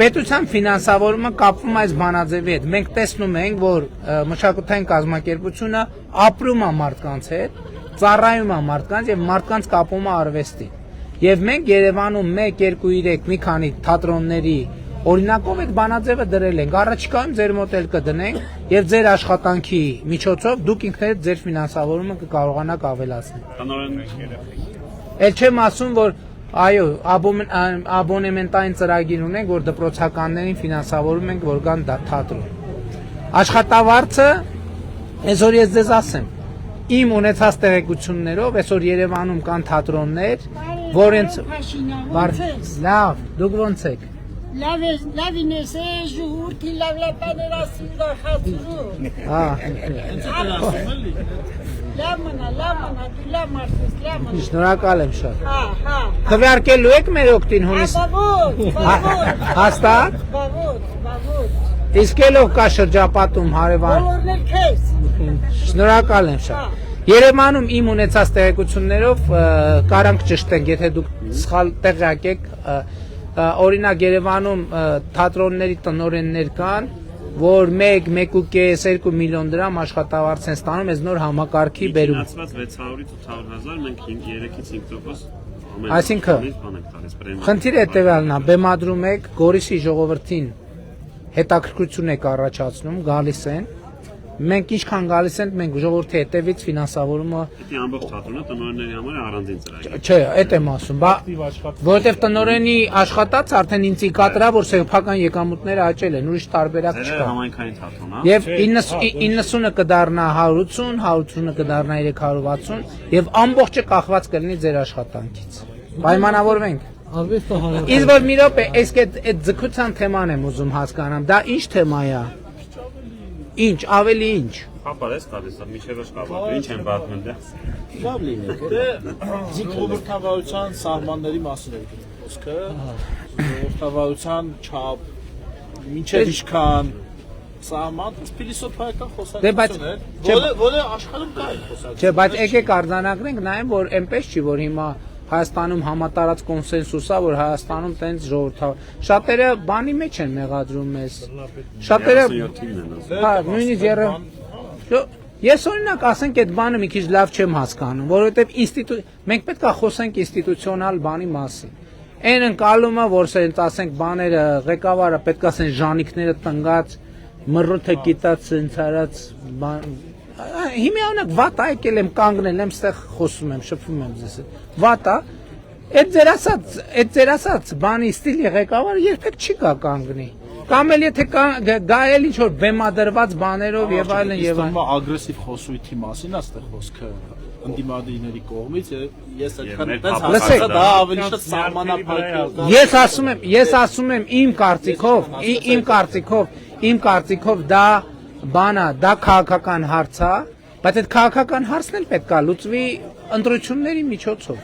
պետության ֆինանսավորումը կապվում այս բանաձևի հետ։ Մենք տեսնում ենք, որ մշակութային կազմակերպությունը ապրում է մարդկանց հետ, ծառայում է մարդկանց եւ մարդկանց կապում է արվեստին։ Եվ մենք Երևանում 1, 2, 3 մի քանի թատրոնների օրինակով այդ բանաձևը դրել ենք, առաջիկայում ձեր մոտ էլ կդնենք եւ ձեր աշխատանքի միջոցով դուք ինքներդ ձեր ֆինանսավորումը կկարողանաք ավելացնել։ Էլ չեմ ասում, որ այո, աբոնեմենտային ծրագիր ունենք, որ դպրոցականներին ֆինանսավորում ենք, որ կան թատրոն։ Աշխատավարձը, այսօր ես ձեզ ասեմ, իմ ունեցած տեղեկություններով, այսօր Երևանում կան թատրոններ, որոնց լավ, դուք ոնց եք։ Լավին ես ժուրտի լավլապաներ ասիրա խացրու։ Լամանա, դու լավ մարդես, լամանա։ Շնորհակալ եմ շատ։ Հա։ Քվեարկելու եք մեր օգտին հունիս։ Բավոտ։ Հաստատ։ Բավոտ։ Իսկ ելով կա շրջապատում հարևան։ Բոլորն էլ քեզ։ Շնորհակալ եմ շատ։ Երևանում իմ ունեցած տեղեկություններով կարանք ճշտենք, եթե դուք սխալ տեղյակ եք, օրինակ Երևանում թատրոնների տնօրեններ կան, որ 1.5 2 միլիոն դրամ աշխատավարձ են ստանում այս նոր համակարգի բերում։ 600-ից 800.000 մենք 3-ից 5% Այսինքն խնդիրը հետևյալն է, բեմադրում եք Գորիսի ժողովրդին հետաքրքրություն եք առաջացնում, գալիս են, մենք ինչքան գալիս են, մենք ժողովրդի հետևից ֆինանսավորումը Դա ամբողջ թատրոնը տնօրենների համար է առանձին ծրագիր։ Չէ, այդ եմ ասում, որովհետև տնօրենի աշխատած արդեն ինձ կատարա, որ սեփական եկամուտները աճել են, ուրիշ տարբերակ չկա։ Համայնքային թատրոն է։ Եվ 90-ը կդառնա 180, 180-ը կդառնա 360 եւ ամբողջը կախված կլինի ձեր աշխատանքից։ Պայմանավորվենք։ Իսկ որ մի րոպե, այս այդ ձգության թեման եմ ուզում հասկանամ, դա ինչ թեմա է։ Ինչ, ավելի ինչ։ Հապարես տալիս, միջև շկավա, ինչ են պատմում դա։ Լավ լինի։ Ժողովրդավարության սահմանների մասին է խոսքը, ժողովրդավարության չափ, մինչև ինչքան սահման, փիլիսոփայական խոսակցություն է, որը աշխարհում կա խոսակցություն։ Չէ, բայց եկեք արձանագրենք նայեմ, որ այնպես չի, որ հիմա Հայաստանում համատարած կոնսենսուս է, որ Հայաստանում տենց ժողովրդավար։ Շատերը բանի մեջ են մեղադրում մեզ։ Շատերը հա, նույնիսկ ես օրինակ ասենք այդ բանը մի քիչ լավ չեմ հասկանում, որովհետև մենք պետք է խոսենք ինստիտուցիոնալ բանի մասին։ Այն ընկալումը, որ ասենք ասենք բաները ղեկավարը պետք է ասեն ժանիքները տնգած, մռութը կիտած, ցնցարած բան Հիմիանակ վատա եկել եմ կանգնել եմ, ստեղ խոսում եմ, շփվում եմ ձեզ հետ։ Վատա, այդ ձեր ասած բանի ստիլի ղեկավարը երբեք չի գա կանգնի։ Կամ էլ եթե գա էլ ինչ որ բեմադրված բաներով եւ այլն եւ այլն։ Ագրեսիվ խոսույթի մասին է ստեղ խոսքը ընդդիմադիրների կողմից ես այդքան տես դա ավելի շատ սահմանափակ։ Ես ասում եմ իմ կարծիքով դա բանա, դա քաղաքական հարց է, բայց այդ քաղաքական հարցն էլ պետք է լուծվի ընտրությունների միջոցով։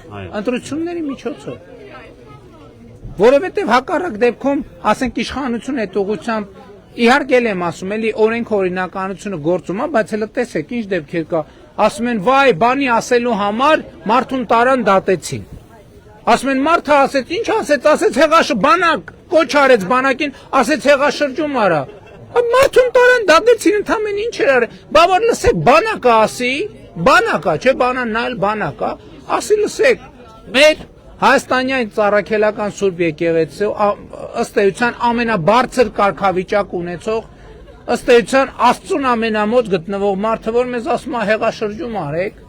Որովհետև հակառակ դեպքում, ասենք իշխանությունը այդ ուղղությամբ իհարկե եմ ասում, էլի օրենք օրինականությունը գործում է, բայց հələ տեսեք ինչ դեպքեր կա, ասում են վայ, բանի ասելու համար մարդուն տարան դատեցին։ Ասում են մարդը ասեց, ինչ ասեց հեղաշրջում, կոչ արեց բանակին, ասեց հեղաշրջում արա։ Մարդուն տարան դատեցին ընդամենը ինչ էր արել։ Բա որ լսեք բանակը ասի, բանակա, չէ բանան նայել բանակա, ասի լսեք, մեր հայաստանյան ծառայքելական Սուրբ եկեղեցու ըստ էության ամենաբարձր կարգավիճակ ունեցող, ըստ էության Աստծուն ամենամոտ գտնվող մարդը, որ մեզ ասում է հեղաշրջում արեք։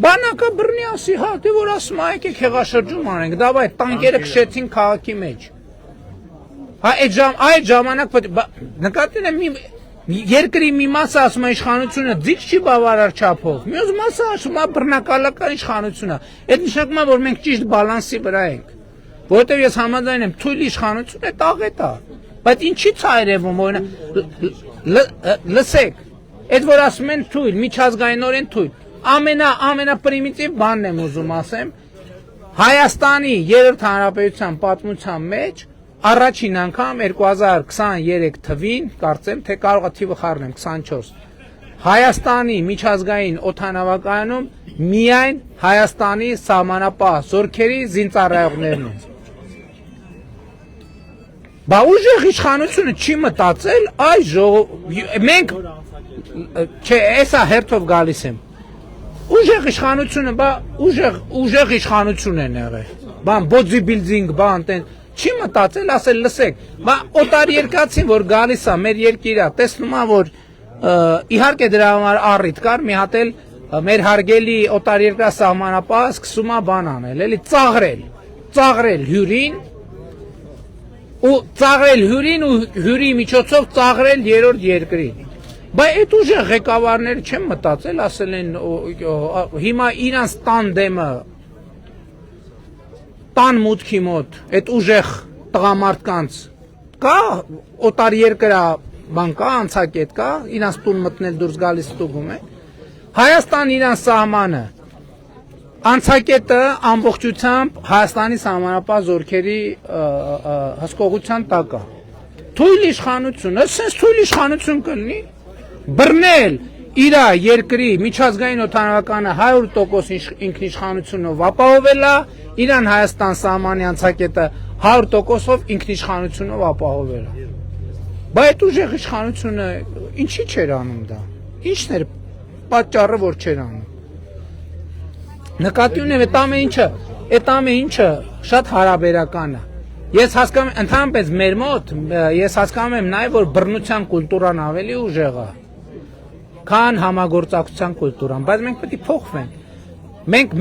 Բանակը բռնի ասի, հա, դե որ ասում է եկեք հեղաշրջում արենք, դավայ տանկերը քշեցին քաղաքի մեջ։ Այդ ժամանակ նկատի ունեմ երկրի մի մասը ասում է իշխանությունը ձիգ չի բավարար չափով, մյուս մասը ասում է բռնակալական իշխանությունը։ Այդ նշանակում է, որ մենք ճիշտ բալանսի վրա ենք, որովհետև ես համաձայն եմ, թույլ իշխանություն է տաղետ է, բայց ինչի՞ց է երևում, լսեք, այդ որ ասում են թույլ, միջազգայինորեն թույլ, ամենապրիմիտիվ բանն եմ ուզում ասեմ, Հայաստանի երրորդ հանրապետության պատմության մեջ առաջին անգամ 2023 թվին, կարծեմ, թե կարող է թիվը խառնեմ 24, Հայաստանի միջազգային օդանավակայանում միայն Հայաստանի սահմանապահ զորքերի զինծառայողներն են։ Բա ուժեղ իշխանությունը չի մտածել, մենք, չէ, էսա հերթով գալիս եմ, ուժեղ իշխանությունը, բա ուժեղ իշխանություն են եղել, բան, բոդիբիլդինգ, բան, Չի մտածել, ասել լսեք, բա օտար երկացին, որ գալիս է մեր երկիրա, տեսնում է, որ իհարկե դրա համար առիթ կար, մի հատ էլ մեր հարգելի օտար երկրա սահմանապահը սկսում է բան անել, էլի ծաղրել հյուրին ու հյուրի միջոցով ծաղրել երրորդ երկրին։ Բայց այդ ուժեղ ղեկավարները չեն մտածել, ասել են հիմա իրանց տան դեմը տան մուտքի մոտ այդ ուժեղ տղամարդկանց կա օտար երկրա բան կա անցակետ կա իրանց տուն մտնել դուրս գալիս ստուգում է Հայաստան իրանց սահմանը անցակետը ամբողջությամբ Հայաստանի սահմանապահ զորքերի հսկողության տակ է թույլ իշխանություն ասես թույլ իշխանություն կլինի բռնել իր երկրի միջազգային օդանավականը 100% ինքնիշխանությունով ապահովել է Իրան Հայաստան սահմանի անցակետը 100%-ով ինքնիշխանությունով ապահովել է։ Բայց այդ ուժեղ իշխանությունը ինչի՞ չէր անում դա։ Ինչն էր պատճառը, որ չէր անում։ Նկատի ունեմ այդ ամեն ինչը շատ հարաբերական է։ Ես հասկանում եմ ընդհանրապես մեր մոտ, ես հասկանում եմ նաև որ բռնության կուլտուրան ավելի ուժեղ է, քան համագործակցության կուլտուրան, բայց մենք պետք է փոխվենք։ Մենք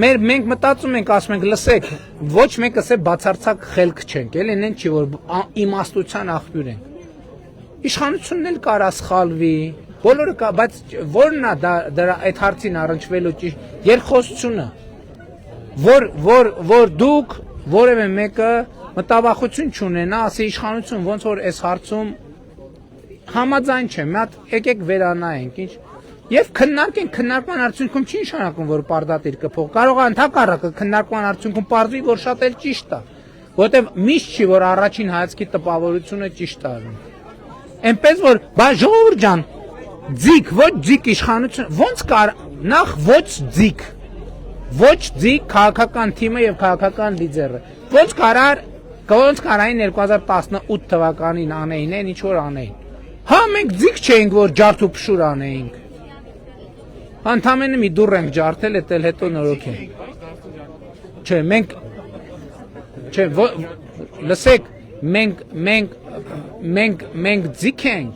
մտածում ենք, ասում ենք, լսեք, ոչ մեկս է բացարձակ խելք չենք, էլի նեն չի, որ իմաստության աղբյուր ենք։ Իշխանությունն էլ կարա սխալվի, բոլորը կա, բայց որն է դրա այդ հարցին առնչվելու ճիշտ երկխոսությունը, որ դուք որևէ մեկը մտավախություն չունենա, ասի իշխանություն ոնց որ այս հարցում համաձայն չեմ, մի հատ եկեք վերանայենք, ինչ Եվ քննարկման արդյունքում չի նշանակում, որ պարտադիր կփոխ։ Կարող է ընդհակառակը քննարկման արդյունքում պարզվի, որ շատ էլ ճիշտ է, որովհետև միշտ չի, որ առաջին հայացքի տպավորությունը ճիշտ է ալնում։ Էնպես որ, բա ժողովուրդ ջան, ձիգ, ոչ ձիգ իշխանություն, ոնց կար նախ ոչ ձիգ քաղաքական թիմը եւ քաղաքական լիդերը։ Ոնց կարային 2018 թվականին անեին, ինչ որ անեին։ Հա մենք ձիգ չէինք, որ ջարդ ու փշուր անեինք։ Ընդամենը մի դուռ ենք ջարդել, էդ էլ հետո նորոգ ենք։ Չէ, լսեք, մենք ձիգ ենք,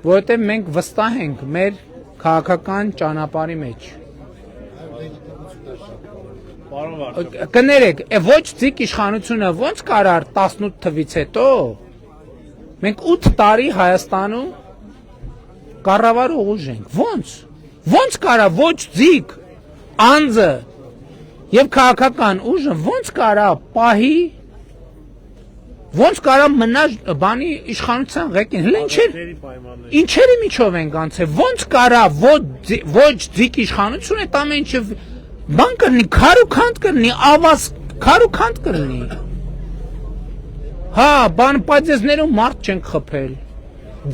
որովհետև մենք վստահ ենք մեր քաղաքական ճանապարհի մեջ։ Կներեք, ոչ ձիգ իշխանությունը ոնց կարար 18 թվից հետո, մենք 8 տարի Հայաստանում կառավարող ուժ ենք, ոնց կարա ոչ ձիգ անձը եւ քաղաքական ուժը ոնց կարա պահի ոնց կարա մնա բանի իշխանության ղեկին հենց ինչերի միջով են անցել ոնց կարա ոչ ձիգ իշխանություն այդ ամեն ինչը բան կլինի քարուքանդ կլինի ավազ քարուքանդ կլինի հա բան պատեզներում մարդ չենք խփել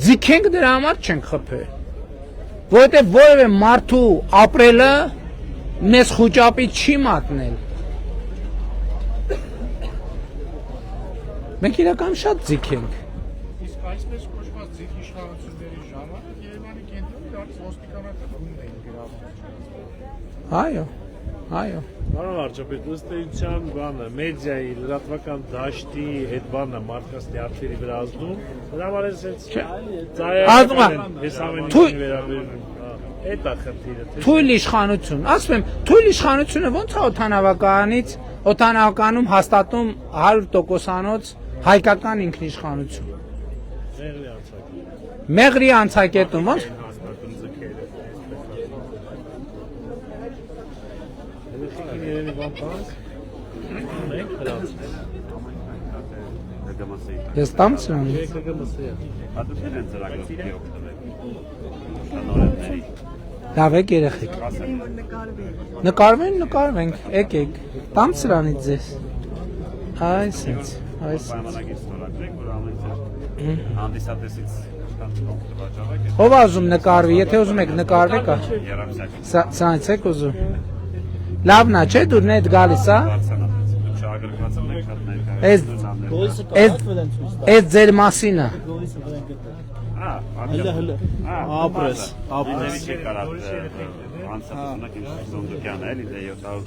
ձիգ ենք դրա համար չենք խփել որովհետև որևէ մարդու ապրելը մեզ խուճապի չի մատնել մենք իրական շատ ձիգ ենք իսկ այսպես կոչված ձիգ իշխանությունների ժամանակ Երևանի կենտրոնում դարձ ոստիկանական էին գրավում այո Բարով Արչապետ, ըստ էության բանը, մեդիայի, լրատվական դաշտի հետ բանը մարդկանց դիարթերի վրա ազդում, դրա համար ես ամեն վերաբերում, էդ է խնդիրը։ Թույլ իշխանություն, ասում եմ, թույլ իշխանությունը ոնց է օդանավականում հաստատում 100%-անոց հայկական ինքնիշխանություն։ Մեղրի անցակետում, ոնց։ Ես տամցրան։ Լավ եք երեխեք։ Նկարվենք, եկեք։ Տամցրանից ձեզ։ Այսինչ։ Ով ազում նկարվի, եթե ուզում եք նկարվեք, սրանից եք ուզում։ Լավն է, չէ՞ դու նետ գալիս, հա։ Էս ձեր մասին է։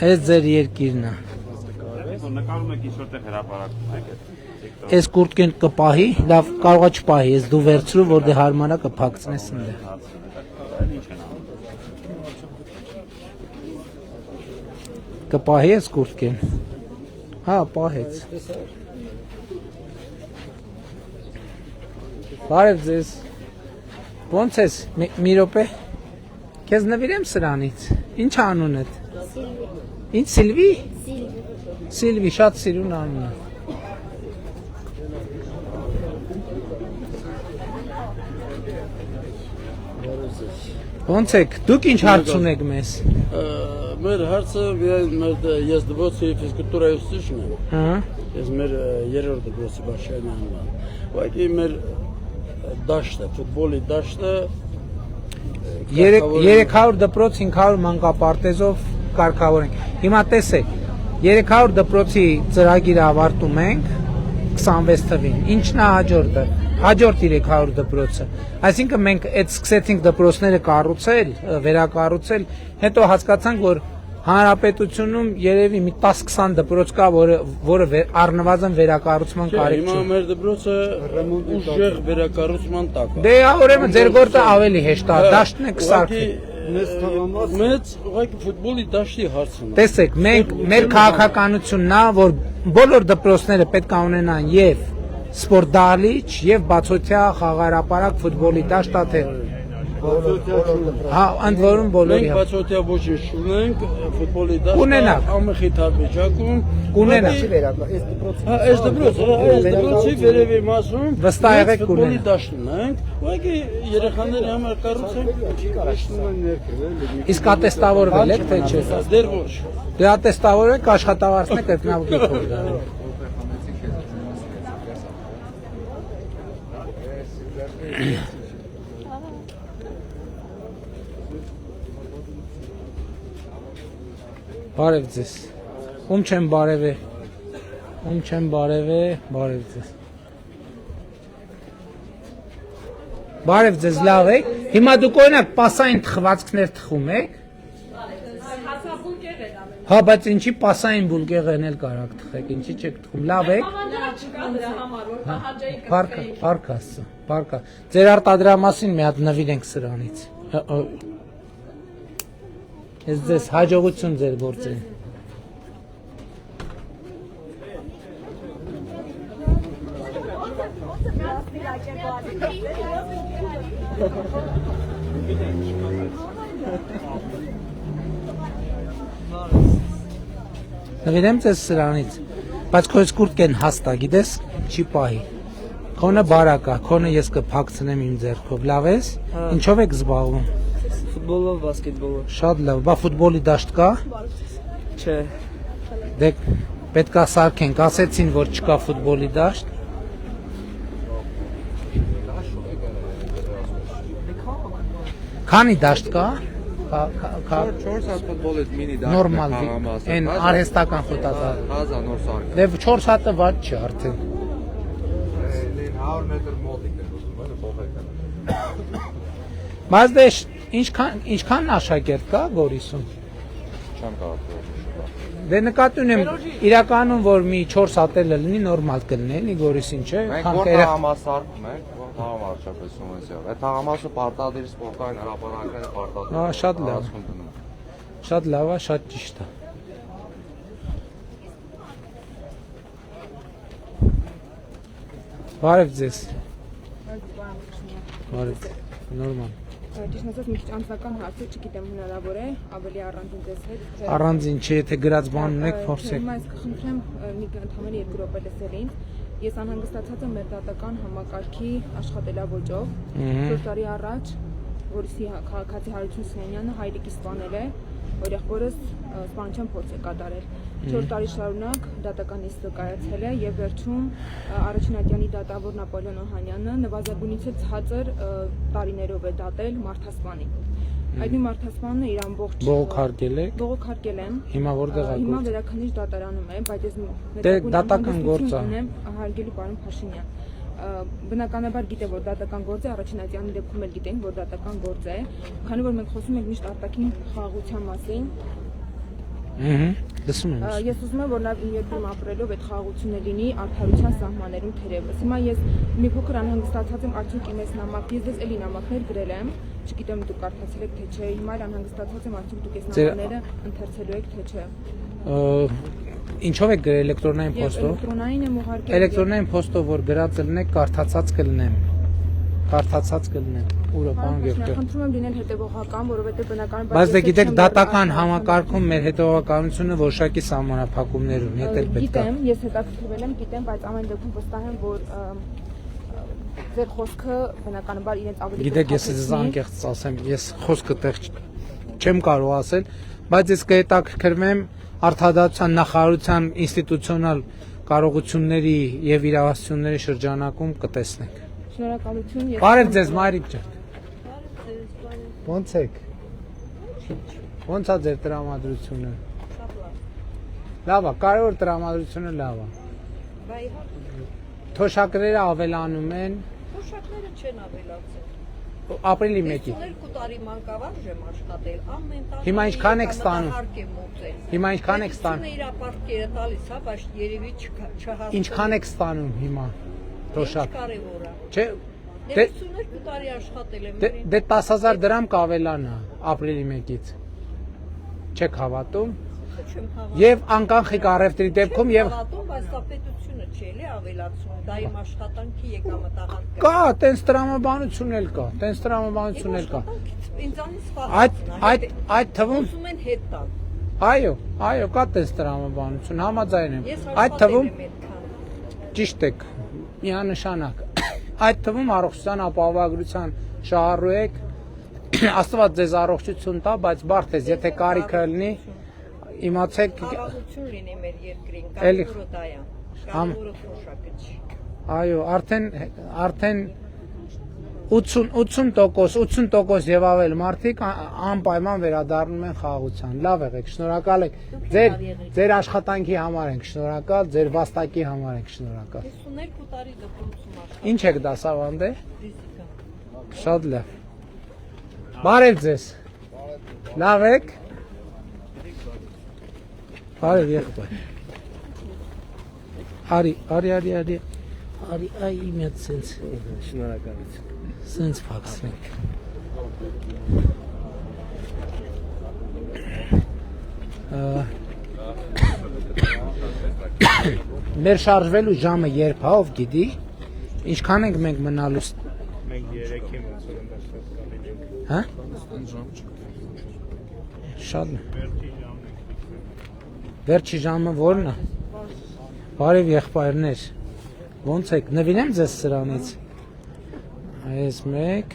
Էս ձեր երկիրն է։ որ նկարում եք ինչ-որտեղ հրապարակում եք այդ Այս կուրտկեն կպահի, լավ կարողա չպահի, ես դու վերցրու, որ դե հարմանա կփակցնես ինձ։ Կպահի ես կուրտկեն։ Հա, պահեց։ Բարև ձեզ։ Ոնց ես, մի րոպե։ Քեզ նվիրեմ սրանից։ Ինչ անունդ։ Ինչ Սիլվի։ Սիլվի, շատ սիրուն անուն է։ Ոնց եք, դուք ինչ հարց ունեք մեզ։ Մեր հարցը ես դպրոցի ֆիզկուլտուրայի ուսուցիչն եմ։ Ես մեր երրորդ դպրոցի բարձրային անվան։ Ուղղակի մեր դաշտը, ֆուտբոլի դաշտը 300 դպրոց 500 մանկապարտեզով կարգավորենք։ Հիմա տեսեք, 300 դպրոցի ծրագիրը ավարտում ենք 26 թվին։ Ինչն է հաջորդը։ Հաջորդ 300 դպրոցը։ Այսինքն մենք այդ սկսեցինք դպրոցները կառուցել, վերակառուցել, հետո հասկացանք, որ հանրապետությունում երևի մի 10-20 դպրոց կա, որը առնվազն վերակառուցման կարիք Հիմա չունի։ մեր դպրոցը ուժեղ վերակառուցման տակ է։ Դե ուրեմն ձեր գործը ավելի հեշտ է, դաշտն է կսարքի։ Մեծ ուղղակի ֆուտբոլի դաշտի հարցն է։ Տեսեք, մենք մեր քաղաքականությունն է, որ բոլոր դպրոցները պետք է ունենան եւ սպորտ դահլիճ եւ բացօթյա խաղահրապարակ ֆուտբոլի դաշտ թե հա ընդ որում բոլորի Մենք բացօթյա ոչինչ չունենք, ֆուտբոլի դաշտ Կունենաք։ ամխիթար վիճակում։ Կունենաք։ Հա, այս դպրոցի վերևի մասում Վստահ եղեք ֆուտբոլի կունենաք։ դաշտ ունենք, ուղղակի երեխաների համար կառուցենք։ Իսկ ատեստավորվել եք թե չէ։ Դեռ ոչ։ Դե ատեստավորեք, աշխատավարձն եք կրկնաբուկի փոխարեն։ Բարև ձեզ։ Ում չեմ բարև ձեզ։ Բարև ձեզ, լավ եք։ Հիմա դուք օրինակ պասային թխվածքներ թխում եք։ Հա, բայց ինչի պասային բուլկեղեն էլ կարաք թխեք, ինչի չեք թխում, լավ եք։ Պարկա։ Ձեր արտադրամասին մի հատ նվիրենք սրանից։ Ես ձեզ հաջողություն ձեր գործին։ Նվիրեմ ձեզ սրանից, բայց քո կուրտկեն հաստա, գիտես, չի պահի։ Քոնը բարակա, քոնը ես կփակցնեմ իմ ձեռքով, լավ ես։ Ինչով եք զբաղվում։ Ֆուտբոլով, բասկետբոլով։ Շատ լավ, բա ֆուտբոլի դաշտ կա։ Չէ։ Դե պետքա սարքենք, ասեցին, որ չկա ֆուտբոլի դաշտ։ Քանի դաշտ կա։ 4 հատ ֆուտբոլից մինի դաշտ Նորմալ, այն արհեստական ֆուտբոլ։ Հազա նոր սարք։ Դե 4 հատը ված չի արդեն։ 100 մետր մոտիկ է ուզում, այլ փոխեք։ Բայց դե ինչքան աշակերտ կա Գորիսում։ Չեմ կարող։ Դե նկատի ունեմ իրականում որ մի 4 հատելը լինի նորմալ կլինի, էլի Գորիսին չէ։ Մենք որ համասարքում ենք, որ համարշապետ Սումեսիով։ Այդ համասը պարտադիր սպորտային հրապարակները պարտադիր։ Հա, շատ լավ։ Շատ լավ է, շատ ճիշտ է։ Բարև ձեզ։ Բարև։ Նորմալ։ Ճիշտ ասած մի քիչ անձնական հարց է, չգիտեմ հնարավոր է ավելի առանձին ձեզ հետ։ Առանձին չէ, եթե գրած բան ունեք, փորձեք։ Հիմա ես կխնդրեմ մի ընդհանրապես 2 րոպե լսել ինձ։ Ես անհանգստացած եմ մեր դատական համակարգի աշխատելավոճով։ 4 տարի առաջ Գորիսի քաղաքացի Հարություն Սիմոնյանը հայրիկի սպանել է, որ եղբորս սպանության փորձ է կատարել։ 4 տարի շարունակ դատական նիստը կայացել է եւ վերջում Առաջնատյանի դատավոր Նապոլեոն Օհանյանը նվազագույնից ցածր տարիներով է դատել մարդասպանի։ Այդ մի մարդասպանը իր ամբողջ բողոքարկել եք։ Բողոքարկել եմ։ Հիմա որտեղ է գործ։ Հիմա վերաքննիչ դատարանում է, բայց ես դատական գործ է։ ունեմ հարգելի պարոն Փաշինյան։ Բնականաբար գիտեմ, որ դատական գործ է, Առաջնատյանի դեպքում էլ գիտենք, որ դատական գործ է, քանի որ մենք խոսում ենք միշտ արտաքին խաղաղության մասին։ Լսում եմ։ Ես ուզում եմ, որ նաև իմ երկրում ապրելով այդ խաղաղությունը լինի արդարության սահմաններում թերևս։ Հիմա ես մի փոքր անհանգստացած եմ, արդյոք իմ այս նամակը, ես դες էլի նամակներ գրել եմ, չգիտեմ դուք կարդացել եք թե չէ, հիմա անհանգստացած եմ, արդյոք դուք այս նամակները ընթերցելու եք թե չէ։ Ինչով եք գրել էլեկտրոնային փոստով։ Էլեկտրոնային եմ ուղարկել։ Էլեկտրոնային փոստով որ գրած լինեք, կարդացած կլինեմ։ Կարդացած կլինեմ։ Ուրա բան գերտե։ Խնդրում եմ լինել հետևողական, որովհետև բնականաբար Բայց դե գիտեք դատական համակարգում մեր հետևողականությունը որոշակի սահմանափակումներ ունի, դա էլ պետք է։ Գիտեմ, ես հետաքրքրվել եմ, գիտեմ, բայց ամեն դեպքում վստահ եմ, որ ձեր խոսքը բնականաբար իրենց ավելի Գիտեք, ես ձեզ անկեղծ ասեմ, ես խոսքը տեղ չեմ կարող ասել, բայց ես կհետաքրքրվեմ արդարադատության նախարարության ինստիտուցիոնալ կարողությունների եւ իրավասությունների շրջանակում կտեսնենք։ Շնորհակալություն։ Բարև ձեզ, Մարիկ ջան։ Ո՞նց եք։ Ո՞նց է ձեր տրամադրությունը։ Լավ է, կարևոր տրամադրությունը լավ է։ Թոշակները ավելանում են։ Թոշակները չեն ավելացել։ Ապրիլի 1-ից։ 2 տարի մանկավարժ եմ աշխատել, ամեն տարի։ Հիմա ինչքան եք ստանում։ Հիմա ինչքան եք ստանում։ Իր ապարտքերը տալիս, հա, բայց երևի չհասնում։ Ինչքան եք ստանում հիմա։ Թոշակ։ Կարևոր է։ Չէ, 32 տարի աշխատել եմ։ Դե 10000 դրամ կավելանա ապրիլի 1-ից։ Չեք հավատում։ Չեմ հավատում։ Եվ անկանխիկ առևտրի դեպքում եւ հավատում, բայց դա պետությունը չի էլի ավելացնում։ Դա իմ աշխատանքի եկամտահանք է։ կա, տենց տրամաբանություն էլ կա, տենց տրամաբանություն էլ կա։ Ինձանից Այդ թվում ուզում են հետ տալ։ Այո, կա տենց տրամաբանություն, համաձայն եմ։ Այդ թվում ճիշտ եք, միանշանակ։ Այդ թվում առողջության ապահովագրության շահառու եք, Աստված ձեզ առողջություն տա, բայց բարդ ես, եթե կարիքը լինի, իմացեք Խաղաղություն լինի մեր երկրին, կարևորը դա է, կարևորը թոշակը չի։ Այո, արդեն 80% եւ ավել մարդիկ անպայման վերադառնում են խաղաղության։ Լավ եղեք, շնորհակալ եք։ Ձեր աշխատանքի համար ենք շնորհակալ, ձեր վաստակի համար ենք շնորհակալ։ 52 տարի դպրոցում աշխատել։ Ինչ եք դասավանդել։ Ֆիզիկա։ Շատ լավ։ Բարև ձեզ։ Լավ եք։ Բարև եղբայր։ Արի, այ իմ հետ սենց։ Շնորհակալություն։ Սենց փակսենք։ Մեր շարժվելու ժամը երբ է, ով գիտի։ Ինչքան ենք մենք մնալու։ Մենք 3-ին ոնց ենք։ Հա? Շատ։ Վերջի ժամը ո՞րն է։ Բարև եղբայրներ։ Ոնց եք, նվիրեմ ձեզ սրանից։ Այս 1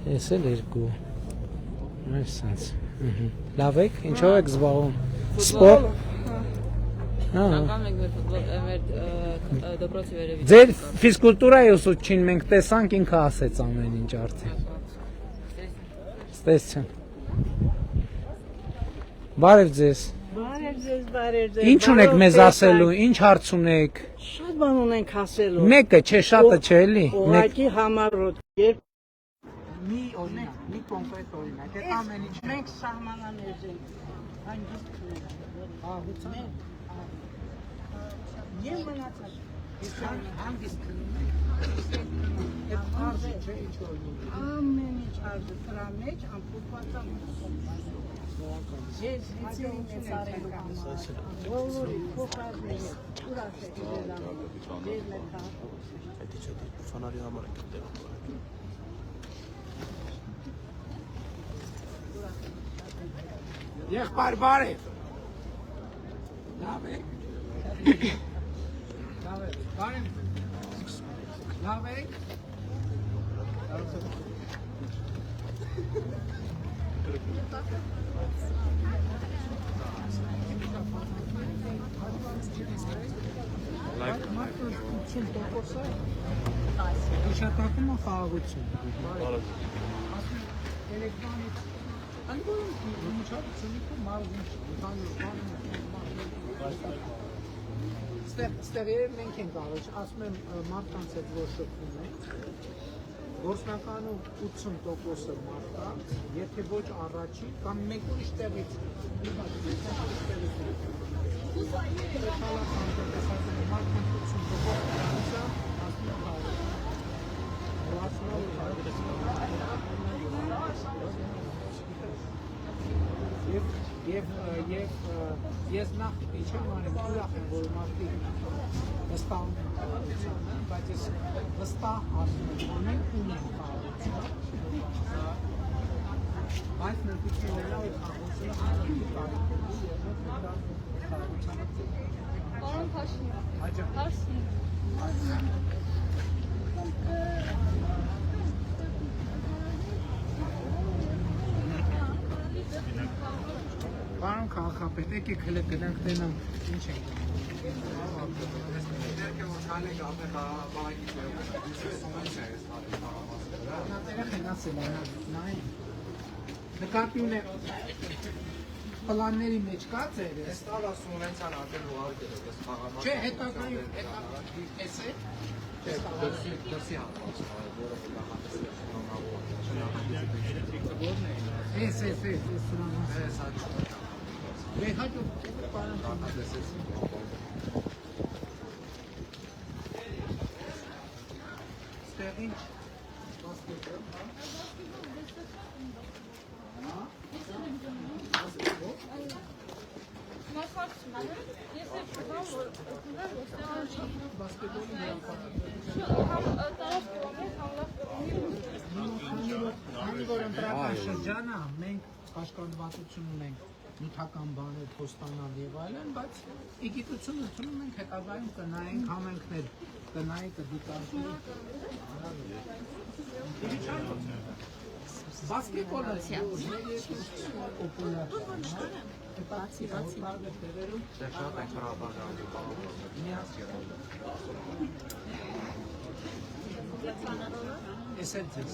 Ես էլ 2 Այս սենց Լավ եք, ինչով եք զբաղվում։ Սպորտ։ Անգամ ենք մեր դպրոցի վերևից։ Ձեր ֆիզկուլտուրայի ուսուցչին մենք տեսանք, ինքը ասեց ամեն ինչ արդեն։ Ստեսություն։ Բարև ձեզ։ Բարև ձեզ, բարև ձեզ։ Ինչ ունեք մեզ ասելու, ինչ հարց ունեք։ Շատ բան ունենք ասելու։ Մեկը չէ, շատը չէ, էլի։ Ուղղակի համառոտ։ Մի օրինակ, մի կոնկրետ օրինակ, այդ ամեն ինչ մենք սահմանաներ ենք, հանգիստ աղուցան, եւ մնացած հանգիստ ամեն ինչ արժե դրա մեջ ամփոփված է։ Ես լիցեի մեծ արելու համար, բոլորի փոխարինը ուրախ եք դրանով, դեր մեկա։ Այդ ինչ է ֆանարի համար եք դեր։ Եղբայր բարև։ Լավ եք։ Լավ եք, բարև։ Լավ եք։ Հիշատակումը խաղաղություն։ Ստեղ մենք ենք առողջ, ասում եմ մարդկանց հետ որ շփվում ենք։ Գործնականում 80% մարդկանց, եթե ոչ առաջին, կամ մեկ ուրիշ տեղից Եվ ես նախ իչեմ արել ուրախ եմ, որ մարդիկ վստահում են կառավարությանը, բայց ես վստահ ասում եմ, մենք ունենք կառավարություն, բայց ներկայացնելա ու կառավարությունը կարելի է կառավարությանը Պարոն Փաշինյան, Պարոն քաղաքապետ, եկեք հենց գնանք տենանք ինչ ենք նկատի ունեմ պլանների մեջ կա ձեր Ես տալ ասում ունեցան ակել ուղարկել ես խաղամաս Չէ, հետագայում էս է դրսի հատվածը, որը Ես սրանց Դե հաջող պարոն Ստեղ ինչ Շրջանը մենք կաշկանդվածություն ունենք նյութական բաներ փոստանալ եւ այլն, բայց իգիտությունը ընդունում ենք հետագայում կնայենք համենքներ կնայի կդիտարկի Բասկետբոլը պոպուլյար Բացի տեղերում շատ են հրապարակի Ես էլ ձեզ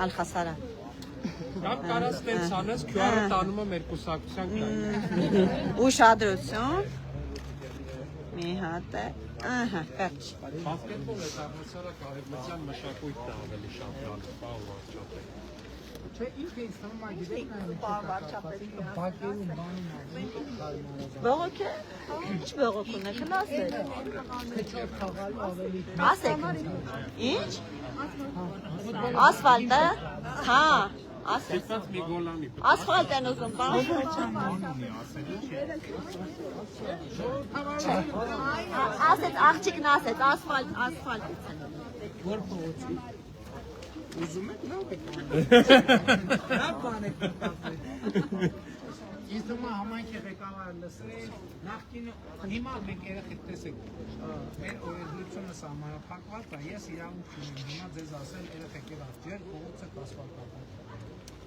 Ալխասարա Կամ կարաս տենց անես QR-ը տանում եմ երկուսակցության կայք Ուշադրություն Մի հատ է Ահա, վերջ Բասկետբոլը զարմացարը կարևմեցյան մշակույթն է ավելի շատ լանը, պա ու վարչապետ Չէ, ինքը ինձ թվում է գիտեք բակերում բանում Բողոք է, ինչ բողոք ունեք, ասեք Քչով խաղալու ավելի Ասեք, ինչ? Ասվալտը, հա Ասեք, մի գոլանի ասվալտ են ուզում, բան Ասեց, աղջիկն ասեց, ասվալտ Որ փողոցի Ուզում եք լավ եք Լավ բան եք Ինձ թվում է համայնքի ղեկավարը լսել նախկինը հիմա մենք երեխեք տեսեք մեր օրենսդրությունը սահմանափակված է ես իրավունք ունեմ հիմա ձեզ ասել երեխեք եղավ ջեր փողոցը կասֆալտավորել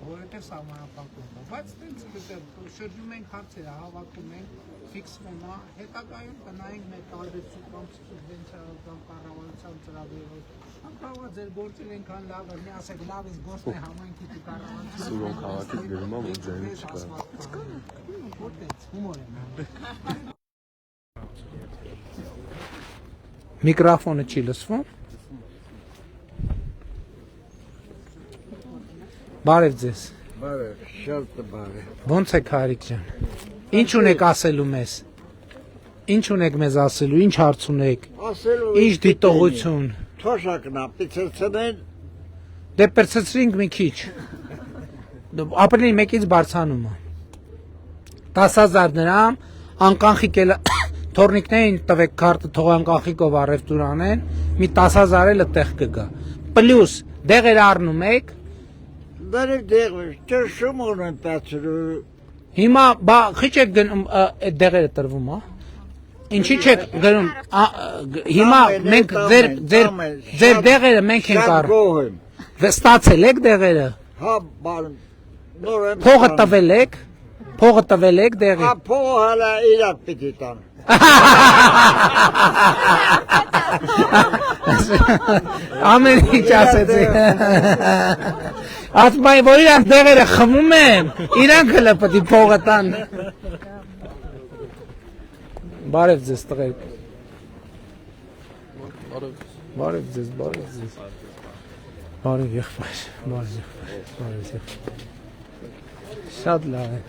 որովհետև սահմանափակված է բայց տենց շրջում ենք հարցերը հավաքում ենք ֆիքսվում է հետագայում կնայենք մեր տարբերություն կամ սուբվենցիա կամ կառավարության ծրագրերով կամ կարող է ձեր գործել այնքան լավ է մի ասեք լավ է գործն է համայնքի դու կառավարություն Սուրոն քաղաքից գրում եմ ու ձեր չկա Որտե՞ց հումոր եմ Միկրոֆոնը չի լսվում Բարև ձեզ Բարև, շատ բարև Ոնց եք Հարիկ ջան Ինչ ունեք ասելու մեզ Ինչ ունեք մեզ ասելու Ինչ հարց ունեք Ինչ դիտողություն Թոշակն ապիցեցնեն Դե պրծեցրինք մի քիչ Ապրիլի 1-ից բարձանում է 10,000 դրամ անկանխիկ էլ թորնիկներին տվեք քարտը թող անկանխիկով առևտուր անեն մի 10,000 էլ տեղ կգա պլյուս դեղեր առնում եք Բարև դեղեր ճշում ունեն պացրու Հիմա բա քիչ եք գնում այդ դեղերը տրվում հա Ինչի՞ չեք գնում հիմա մենք ձեր դեղերը մենք ենք առնում Ստացել եք դեղերը Հա բարում Փողը տվել եք Փողը տվել եք դեղի Փողը հալա իրակ պիտի տան Ամեն ինչ ասեցի։ Ասում եմ, որ իրանք դեղերը խմում են, իրանք հələ պետք է փողը տան։ Բարև ձեզ տղերք։ Բարև ձեզ։ Բարև եղբայր, բարև։ Շատ լավ է։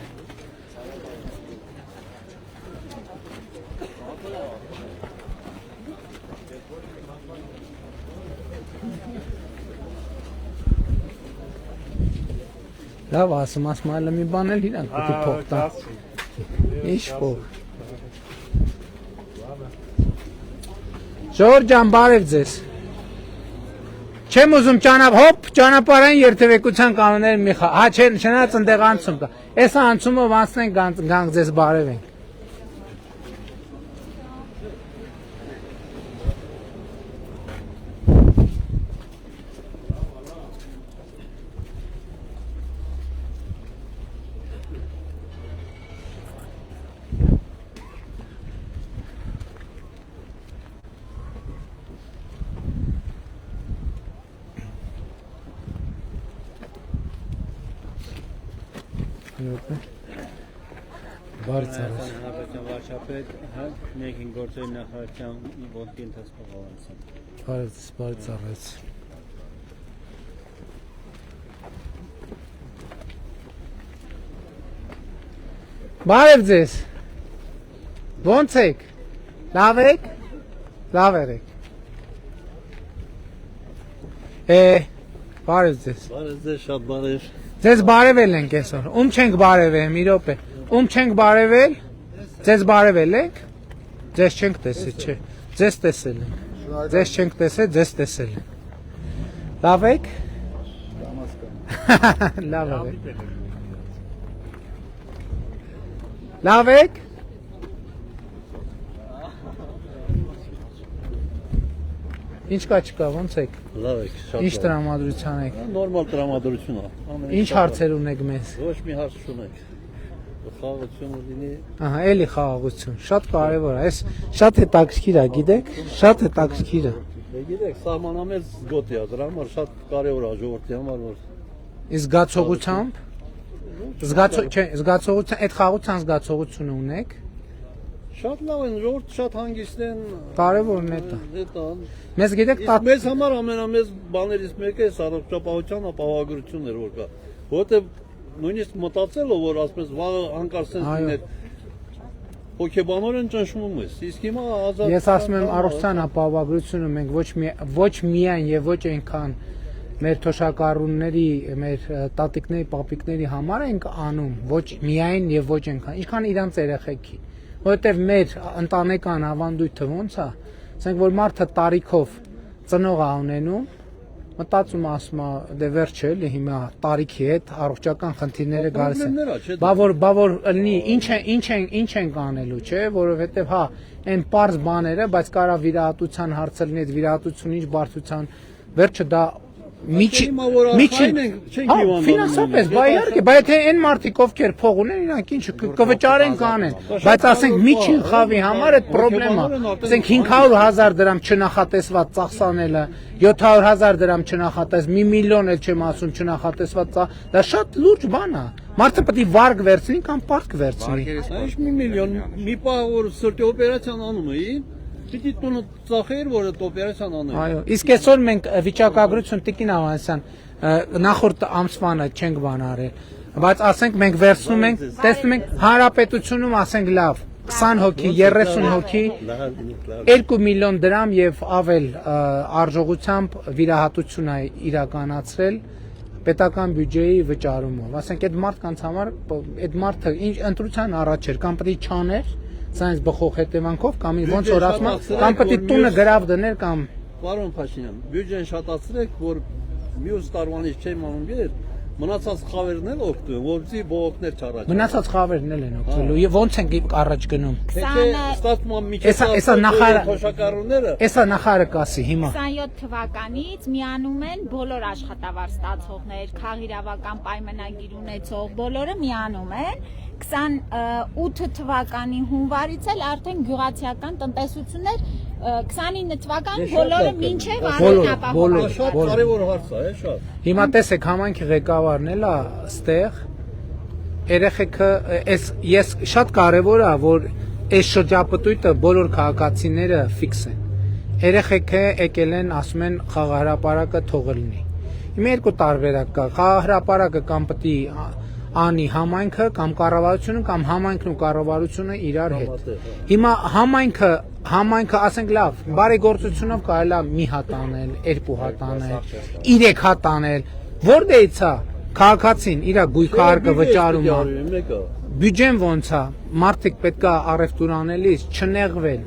Լավ ասում այլ մի բան էլ իրանք պետք է փող տան։ Ինչ փող։ Ժողովուրդ ջան, բարև ձեզ։ Չեմ ուզում ճանապարհային երթևեկության կանոնները մի հա չնայած ընդեղ անցում կա։ Այս անցումով անցնենք գանք ձեզ բարևենք։ Վարչապետ, ներքին գործերի նախարարության ոլորտի ընթացքով ավանցան։ Բարև ծառայեց։ Բարև ձեզ։ Ո՞նց եք։ Լավ եք։ Լավ եք։ Բարև ձեզ։ Բարև ձեզ, շատ բարև։ Ձեզ բարևել ենք այսօր։ Ում չենք բարևել, մի րոպե։ Ում չենք բարևել։ Ձեզ բարևել եք։ Ձեզ չենք տեսել, չէ։ Ձեզ տեսել ենք։ Ձեզ չենք տեսել, ձեզ տեսել ենք։ Լավ եք։ Լավ եք։ Լավ եք։ Ինչ կա չկա, ո՞նց եք։ Լավ եք, շատ Ինչ տրամադրության եք։ Նորմալ տրամադրություն է։ Ինչ հարցեր ունեք մեզ։ Ոչ մի հարց չունեք։ Խաղաղությունը լինի։ Ահա, էլի խաղաղություն։ Շատ կարևոր է։ Այս շատ հետաքրքիր է, գիտեք։ Շատ հետաքրքիր է։ Գիտեք, սահմանամերձ գոտ է, դրա համար շատ կարևոր է ժողովրդի համար, որ Իսկ զգացողությամբ զգացողության, այդ խաղաղության զգացողությունը ունեք։ Շատ լավ են, ժողովուրդը շատ հանգիստ են։ Կարևորն է դա։ Մեզ գիտեք, մեզ համար ամենամեծ բաներից մեկը է առողջապահության ապահովագրությունն էր, որ կա։ Որտեղ նույնիսկ մտածելով, որ ասես վաղը հանկարծ լիներ հոգեբանորեն ճնշվում ես։ Իսկ հիմա ազատ Ես ասում եմ առողջության ապահովագրությունը մենք ոչ միայն եւ ոչ այնքան մեր թոշակառուների, մեր տատիկների, պապիկների համար ենք անում, ոչ միայն եւ ոչ այնքան, ինչքան իրանց երեխեքի, որովհետեւ մեր ընտանեկան ավանդույթը ոնց է, ասենք որ մարդը տարիքով ծնող է ունենում, մտածում ասում է դե վերջ է, էլի հիմա տարիքի հետ առողջական խնդիրները գալիս են։ Բա որ լինի ինչ են կանելու, չէ, որովհետեւ հա այն པարզ բաները, բայց կարա վիրահատության հարցը լինի, այդ վիրահատությունը ինչ բարդության վերջը դա միջին ֆինանսապես բայ իհարկե, բայց թե այն մարդիկ ովքեր փող ունեն, իրանք ինչ կվճարեն կանեն, բայց ասենք միջին խավի համար այդ խնդրեմա, ասենք 500,000 դրամ չնախատեսված ծախսանելը, 700,000 դրամ չնախատես, 1 միլիոն էլ չեմ ասում չնախատեսված, դա շատ լուրջ բան է։ Մարդը պետք է վարգ վերցնի կամ պարտք վերցնի։ Ինչ 1 միլիոն, մի պահ որ սրտի օպերացիան անում էի, պիտի տունը ծախեր, որ այդ օպերացիան անել։ Այո, իսկ այսօր մենք վիճակագրություն Տիկին Ավանեսյան նախորդ ամսվանը չենք բան արել, բայց ասենք մենք վերցնում ենք, տեսնում ենք հանրապետությունում ասենք լավ 20 հոգի, 30 հոգի 2 միլիոն դրամ եւ ավել արժողությամբ վիրահատություն է իրականացրել պետական բյուջեի վճարումով։ Ասենք այդ մարդկանց համար այդ մարդը ինչ ընտրության առաջ էր, կամ պետք է չաներ սայնս բխող հետևանքով կամ ոնց որ ասում կամ պետք է տունը գրավ դներ կամ Պարոն Փաշինյան, բյուջեն շատացրեք, որ մյուս տարվանից չեմ անում գեր, մնացած խավերն էլ օգտվում, որպեսզի բողոքներ չառաջանան։ Մնացած խավերն էլ են օգտվելու եւ ոնց են առաջ գնում։ Էսա նախարարը կասի հիմա 27 թվականից միանում են բոլոր աշխատավարձ ստացողներ, քաղաքիրավական պայմանագիր ունեցող բոլորը միանում են 28 թվականի հունվարից էլ արդեն գյուղացիական տնտեսություններ 29 թվական բոլորը մինչև արդեն ապահոված։ Շատ կարևոր հարց է, շատ։ Հիմա տեսեք համայնքի ղեկավարն էլ է ստեղ երեխեքը ես շատ կարևոր է որ այս շրջապտույտը բոլոր քաղաքացիները ֆիքս են երեխեքը եկել են ասում են խաղահրապարակը թողել լինի հիմա երկու տարբերակ կա խաղահրապարակը կամ պետք է անի համայնքը կամ կառավարությունը կամ համայնքն ու կառավարությունը իրար հետ հիմա համայնքը ասենք լավ բարեգործությունով կարելի է մի հատ անել երկու հատ անել 3 հատ անել որտեղից է քաղաքացին իր գույքարկը վճարում է բյուջեն ոնց է մարդիկ պետք է առևտուր անելիս չնեղվել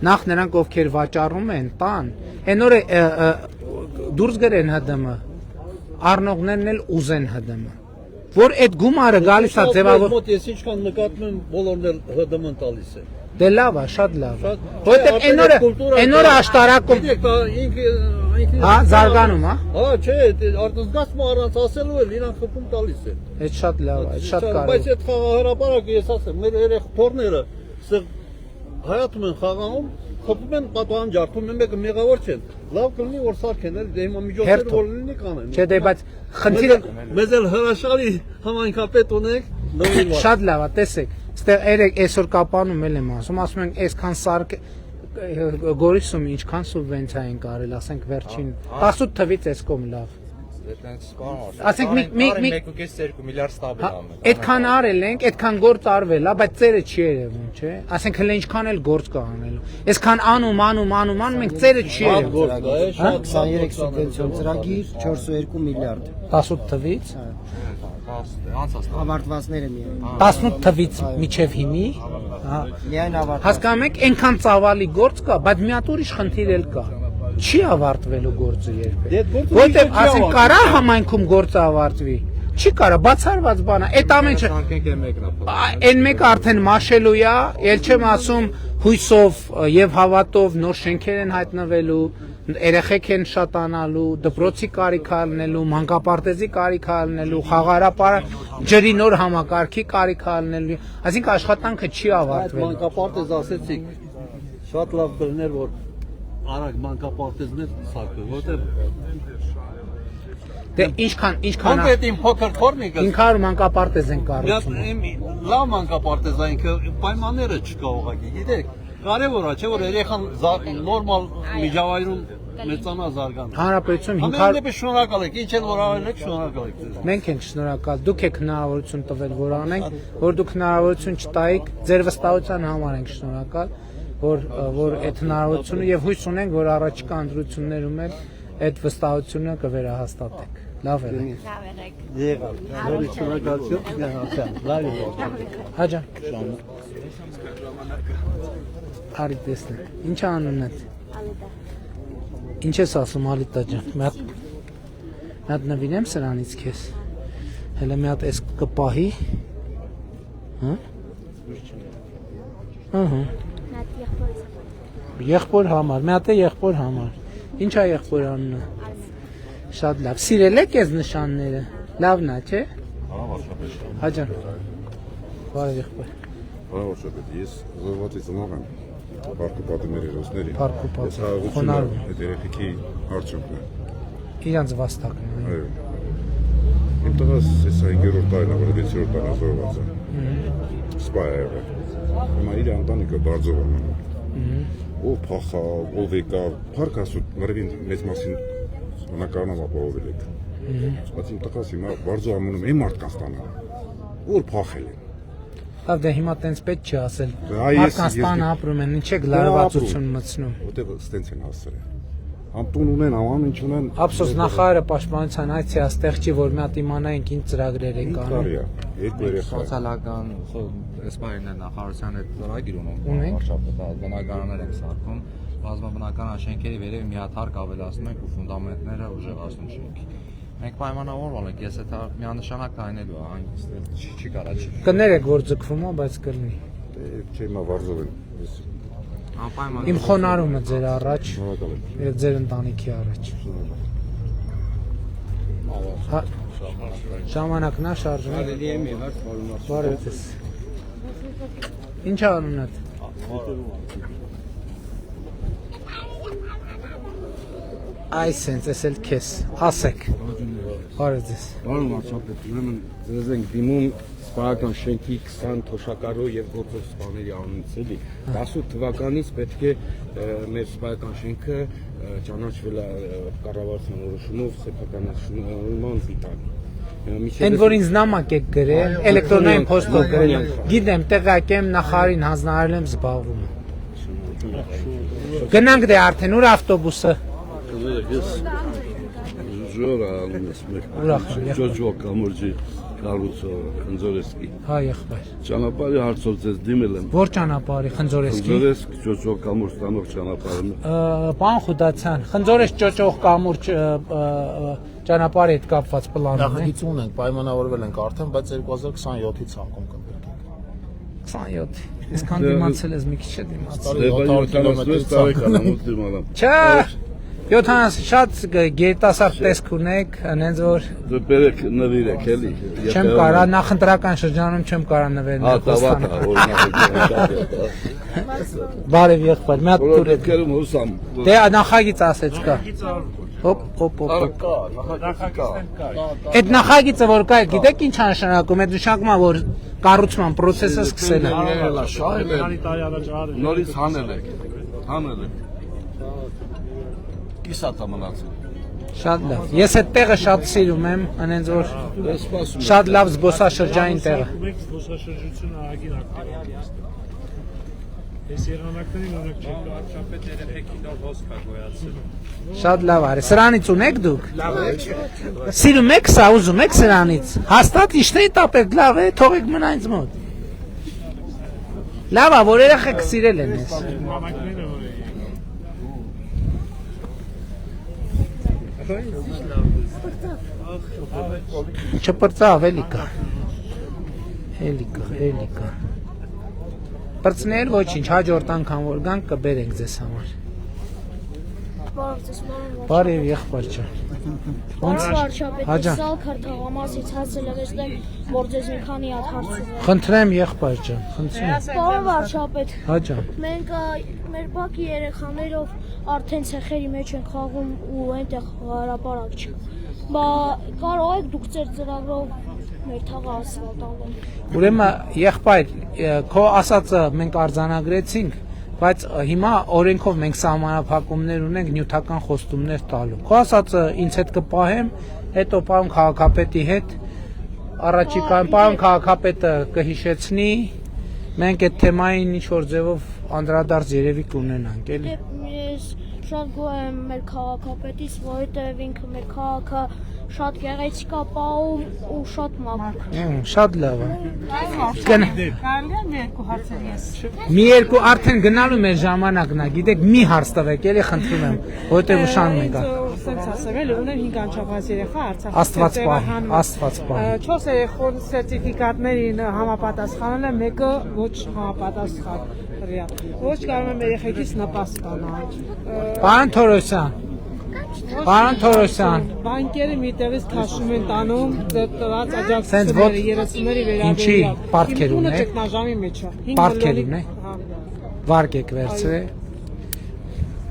նախ նրանք ովքեր վաճառում են տան այն օրը դուրս գրեն ՀԴՄ առնողներն էլ ուզեն ՀԴՄ որ այդ գումարը գալիս է ձևավոր մոտ ես ինչքան նկատում եմ բոլորն էլ ՀԴՄ-ն տալիս են դե լավ է շատ լավ է որտեղ այն օրը աշտարակում հա զարգանում հա չէ արտազգացումը առանց ասելու էլ իրանք խփում տալիս են այդ շատ լավ է շատ կարևոր բայց այդ խաղահրապարակը ես ասեմ մեր երեխաները հայատում են խաղանում խփում են պատահան ջարդում են մեկը մեղավոր չեն լավ կլինի որ սարքեն էլ դե հիմա միջոցները որ լինի կանեն չէ դե բայց խնդիրը մեզ էլ հրաշալի համայնքապետ ունենք շատ լավ է տեսեք այստեղ այսօր կապանում եմ ասում ենք այսքան սարք Գորիսում ինչքան սուբվենցիա են կարել ասենք վերջին 18 թվից այս կողմ լավ ասենք մի 1.5-2 միլիարդ ստաբիլ այդքան արել ենք այդքան գործ արվել է բայց ծերը չի երևում չէ ասենք հենց ինչքան էլ գործ կա անելու այսքան անում մենք ծերը չի երևում 23 սուբվենցիոն ծրագիր 402 միլիարդ 18 թվից ավարտվածները միայն 18 թվից միջև հիմի միայն ավարտ հասկանում եք այնքան ծավալի գործ կա բայց մի հատ ուրիշ խնդիր էլ կա չի ավարտվելու գործը երբեք որտեղ ասենք կարա համայնքում գործը ավարտվի չի կարա բացառված բան է այդ ամենը այն մեկը արդեն մաշելու է ել չեմ ասում հույսով եւ հավատով նոր շենքեր են հայտնվելու երեխեք են շատանալու դպրոցի կարիք ալնելու մանկապարտեզի կարիք ալնելու խաղահրապարակ ջրի նոր համակարգի կարիք ալնելու այսինքն աշխատանքը չի ավարտվելու մանկապարտեզ ասեցիք շատ լավ կլիներ որ արագ մանկապարտեզներ սարքվի որտեղ դե ինչքան կոնկրետ փոքր ֆորմիկը 500 մանկապարտեզ են կառուցում լավ մանկապարտեզային պայմանները չկա ուղղակի գիտեք կարևոր է չէ որ երեխան նորմալ միջավայրում մեծանա զարգանա հանրապետություն 500 դեպի շնորհակալ եք ինչ էլ որ արել եք շնորհակալ եք մենք ենք շնորհակալ դուք եք հնարավորություն տվել որ անենք որ դուք հնարավորություն չտայիք ձեր վստահության համար ենք շնորհակալ որ այդ հնարավորությունը եւ հույս ունենք որ առաջիկա ընտրություններում էլ այդ վստահությունը կվերահաստատեք լավ եղեք հաջա Արի տեսնենք ինչ անունդ ինչ ես ասում Ալիտա ջան մի հատ նվիրեմ սրանից քեզ հələ մի հատ էս կպահի հա եղբոր համար մի հատ է եղբոր համար ինչ է եղբոր անունը շատ լավ սիրել եք այս նշանները լավն է չէ հաջա բարև եղբոր Bravo շապետ, ես զոհվածի ծնող եմ, պարկու պատումների հերոսների, ես խոնարհվում հաղորդությունը այդ երեխիքի արդյունքն է։ Իրանց վաստակն է։ Այո։ Իմ տղաս ես 5-րդ տարին է, որ 6-րդ տարին է զոհված է։ Սպա է եղել։ Հիմա իր ընտանիքը բարձով է մնում։ Ով փախավ, ով եկավ, փառք Աստծո, մերևին մեծ մասին բնակարանով ապահովել եք։ Բայց իմ տղաս հիմա բարձով ամնում է մարդկանց տանը, որ փախել են։ Լավ դե հիմա տենց պետք չի ասել մարդկանց տանը ապրում են ինչ եք լարվածություն մտցնում Որտեղ ստենց են հասցրել Անտուն ունեն, ամեն ինչ ունեն Ափսոս նախարարը պաշտպանության այցի աստեղ չի որ մի հատ իմանայինք ինչ ծրագրեր են կանում Երկու երեխա Սոցիալական էսպայրն է նախարարության այդ ծրագիր ունենք վարչապետը բնակարաններ են սարքում բազմաբնական շենքերի վերև մի հատ հարկ ավելացնում ենք ու ֆունդամենտները ուժեղացնում շենքի Մենք պայմանավորվել ենք, ես դա միանշանակ այնելու է, չի կարա չի։ Կներեք, որ ձգվում է, բայց կլինի։ Չէ, հիմա վարձով են։ Իմ խոնարհումը ձեր առաջ, եւ ձեր ընտանիքի առաջ։ Ժամանակն է շարժվում։ Բարև ձեզ։ Ինչ անունդ։ Այսենց էսել քեզ ասեք։ Բարև ձեզ։ Պարոն վարչապետ, ուրեմն ձեզ ենք դիմում սպայական շենքի 20 թոշակառու եւ գործող սպաների անունից էլի 18 թվականից պետք է մեր սպայական շենքը ճանաչվել է կառավարության որոշումով սեփականացման դիտան։ Այն որ ինձ նամակ եք գրել, էլեկտրոնային փոստով գրել, գիտեմ, տեղյակ եմ, նախարարին հանձնարարել եմ զբաղվում։ Գնանք դե արդեն ուր ավտոբուսը։ Ժորա անունս մեր Ջոջո կամուրջի կառուցող Խնձորեսկի։ Հա եղբայր։ Ճանապարհի հարցով ձեզ դիմել եմ։ Որ ճանապարհի Խնձորեսկի։ Խնձորեսկ Ջոջո կամուրջ տանող ճանապարհն։ Պարոն Խուդացյան, Խնձորես Ջոջող կամուրջ ճանապարհի հետ կապված պլանը։ Նախագիծ ունենք, պայմանավորվել ենք արդեն, բայց 2027-ից անկում կընդգրկենք։ 27։ Այսքան դիմացել ես մի քիչ է դիմացել։ 76 տարեկան եմ դիմալամ։ Չէ։ 70 շատ գերտասարդ տեսք ունեք, հենց որ դու բերեք նվիրեք էլի։ Չեմ կարա նախընտրական շրջանում չեմ կարա նվերնել։ Հա, տավա, օրինակ։ Բարև եղբայր, մի հատ տուր։ Որովհետեւ հուսամ։ Դե նախագիծ ասեց կա։ Հոպ։ Այդ նախագիծը որ կա, գիտեք ինչ նշանակում, այդ նշանակում է որ կառուցման process-ը սկսել է։ Նորից հանել եք։ Կիսատա մնացել։ Շատ լավ։ Ես այդ տեղը շատ սիրում եմ, այնց որ շատ լավ զբոսաշրջային տեղ է։ Զբոսաշրջությունը ագին ակտիվ։ Ես եղանակներին օրինակ չեմ վարչապետ երեխեքի նոր հոսք է գոյացել։ Շատ լավ արի։ Սրանից ունեք դուք։ Սիրում եք սա, ուզում եք սրանից։ Հաստատ իշտեի տապեք, լավ է, թողեք մնա ինձ մոտ։ Լավ է, որ երեխեք սիրել են ես։ Չպրծավ, էլի կա։ Պրծներ ոչինչ, հաջորդ անգամ որ գանք կբերենք ձեզ համար։ Բարև եղբայր ջան։ Ոնց վարչապետ, սա քարտաղամասից հասել եմ, այստեղ որ ձեզ մի քանի հատ հարց ունեմ։ Խնդրեմ եղբայր ջան, խնդրեմ։ Պարոն վարչապետ, Հա ջան։ մենք մեր բակի երեխաներով արդեն ցեխերի մեջ ենք խաղում ու այնտեղ հրապարակ չի։ Բա կարող եք դուք ձեր ծրագրով մեր թաղը ասֆալտանել։ Ուրեմն եղբայր, քո ասածը մենք արձանագրեցինք, բայց հիմա օրենքով մենք սահմանափակումներ ունենք նյութական խոստումներ տալու։ Քո ասածը ինձ հետ կպահեմ, հետո պարոն քաղաքապետի հետ առաջիկայում պարոն քաղաքապետը կհիշեցնի, մենք այդ թեմային ինչ որ ձևով անդրադարձ երևի կունենանք, էլի։ Ես շատ գոհ եմ մեր քաղաքապետից, որովհետև ինքը մեր քաղաքը շատ գեղեցիկ է պահում ու շատ մաքուր։ Շատ լավ է։ Կարելի է մի երկու հարցեր ես։ Մի երկու արդեն գնալու մեր ժամանակն է, գիտեք, մի հարց տվեք, էլի խնդրում եմ, որովհետև ուշանում ենք։ Սենց ասեմ, էլի ունեմ 5 անչափահաս երեխա Արցախից։ Աստված պահի։ 4 երեխոն սերտիֆիկատներին համապատասխանել են, մեկը ոչ համապատասխան։ Ոչ կարող եմ երեխեքից նպաստ ստանալ։ Պարոն Թորոսյան, բանկերը մի տեղից քաշում են տանում տված աջակցությունները, երեսումների վերաբերյալ։ Ինչի պարտքեր ունեք։ Տունը ճգնաժամի մեջ է։ Պարտքեր ունեք։ Վարկ եք վերցրել։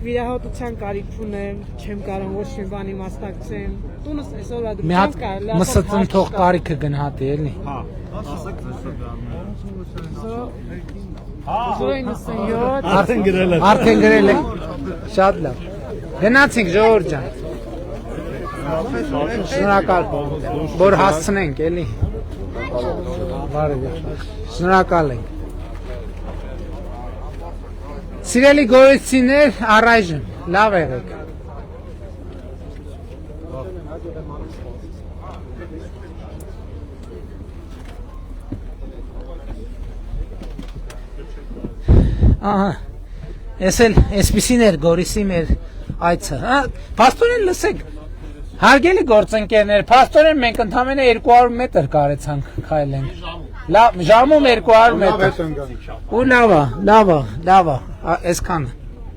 Վիրահատության կարիք ունեմ, չեմ կարող ոչ մի բանի մասնակցեմ։ Տունս այսօր ադու Մի հատ մսծն թող կարիքը գնահատի, էլի։ Հա, ասեք Արդեն գրել եք։ Շատ լավ։ Գնացինք ժողովուրդ ջան։ Շնորհակալ, որ հասցնենք, էլի։ Բարև։ Շնորհակալ ենք։ Սիրելի գոյություններ, առայժմ լավ եղեք։ Ահա, ես էլ այսպիսին էր Գորիսի մեր այցը, հա, փաստորեն լսեք, հարգելի գործընկերներ, փաստորեն մենք ընդամենը 200 մետր կարեցանք քայլենք, ժամում 200 մետր, ու լավ է, այսքանը։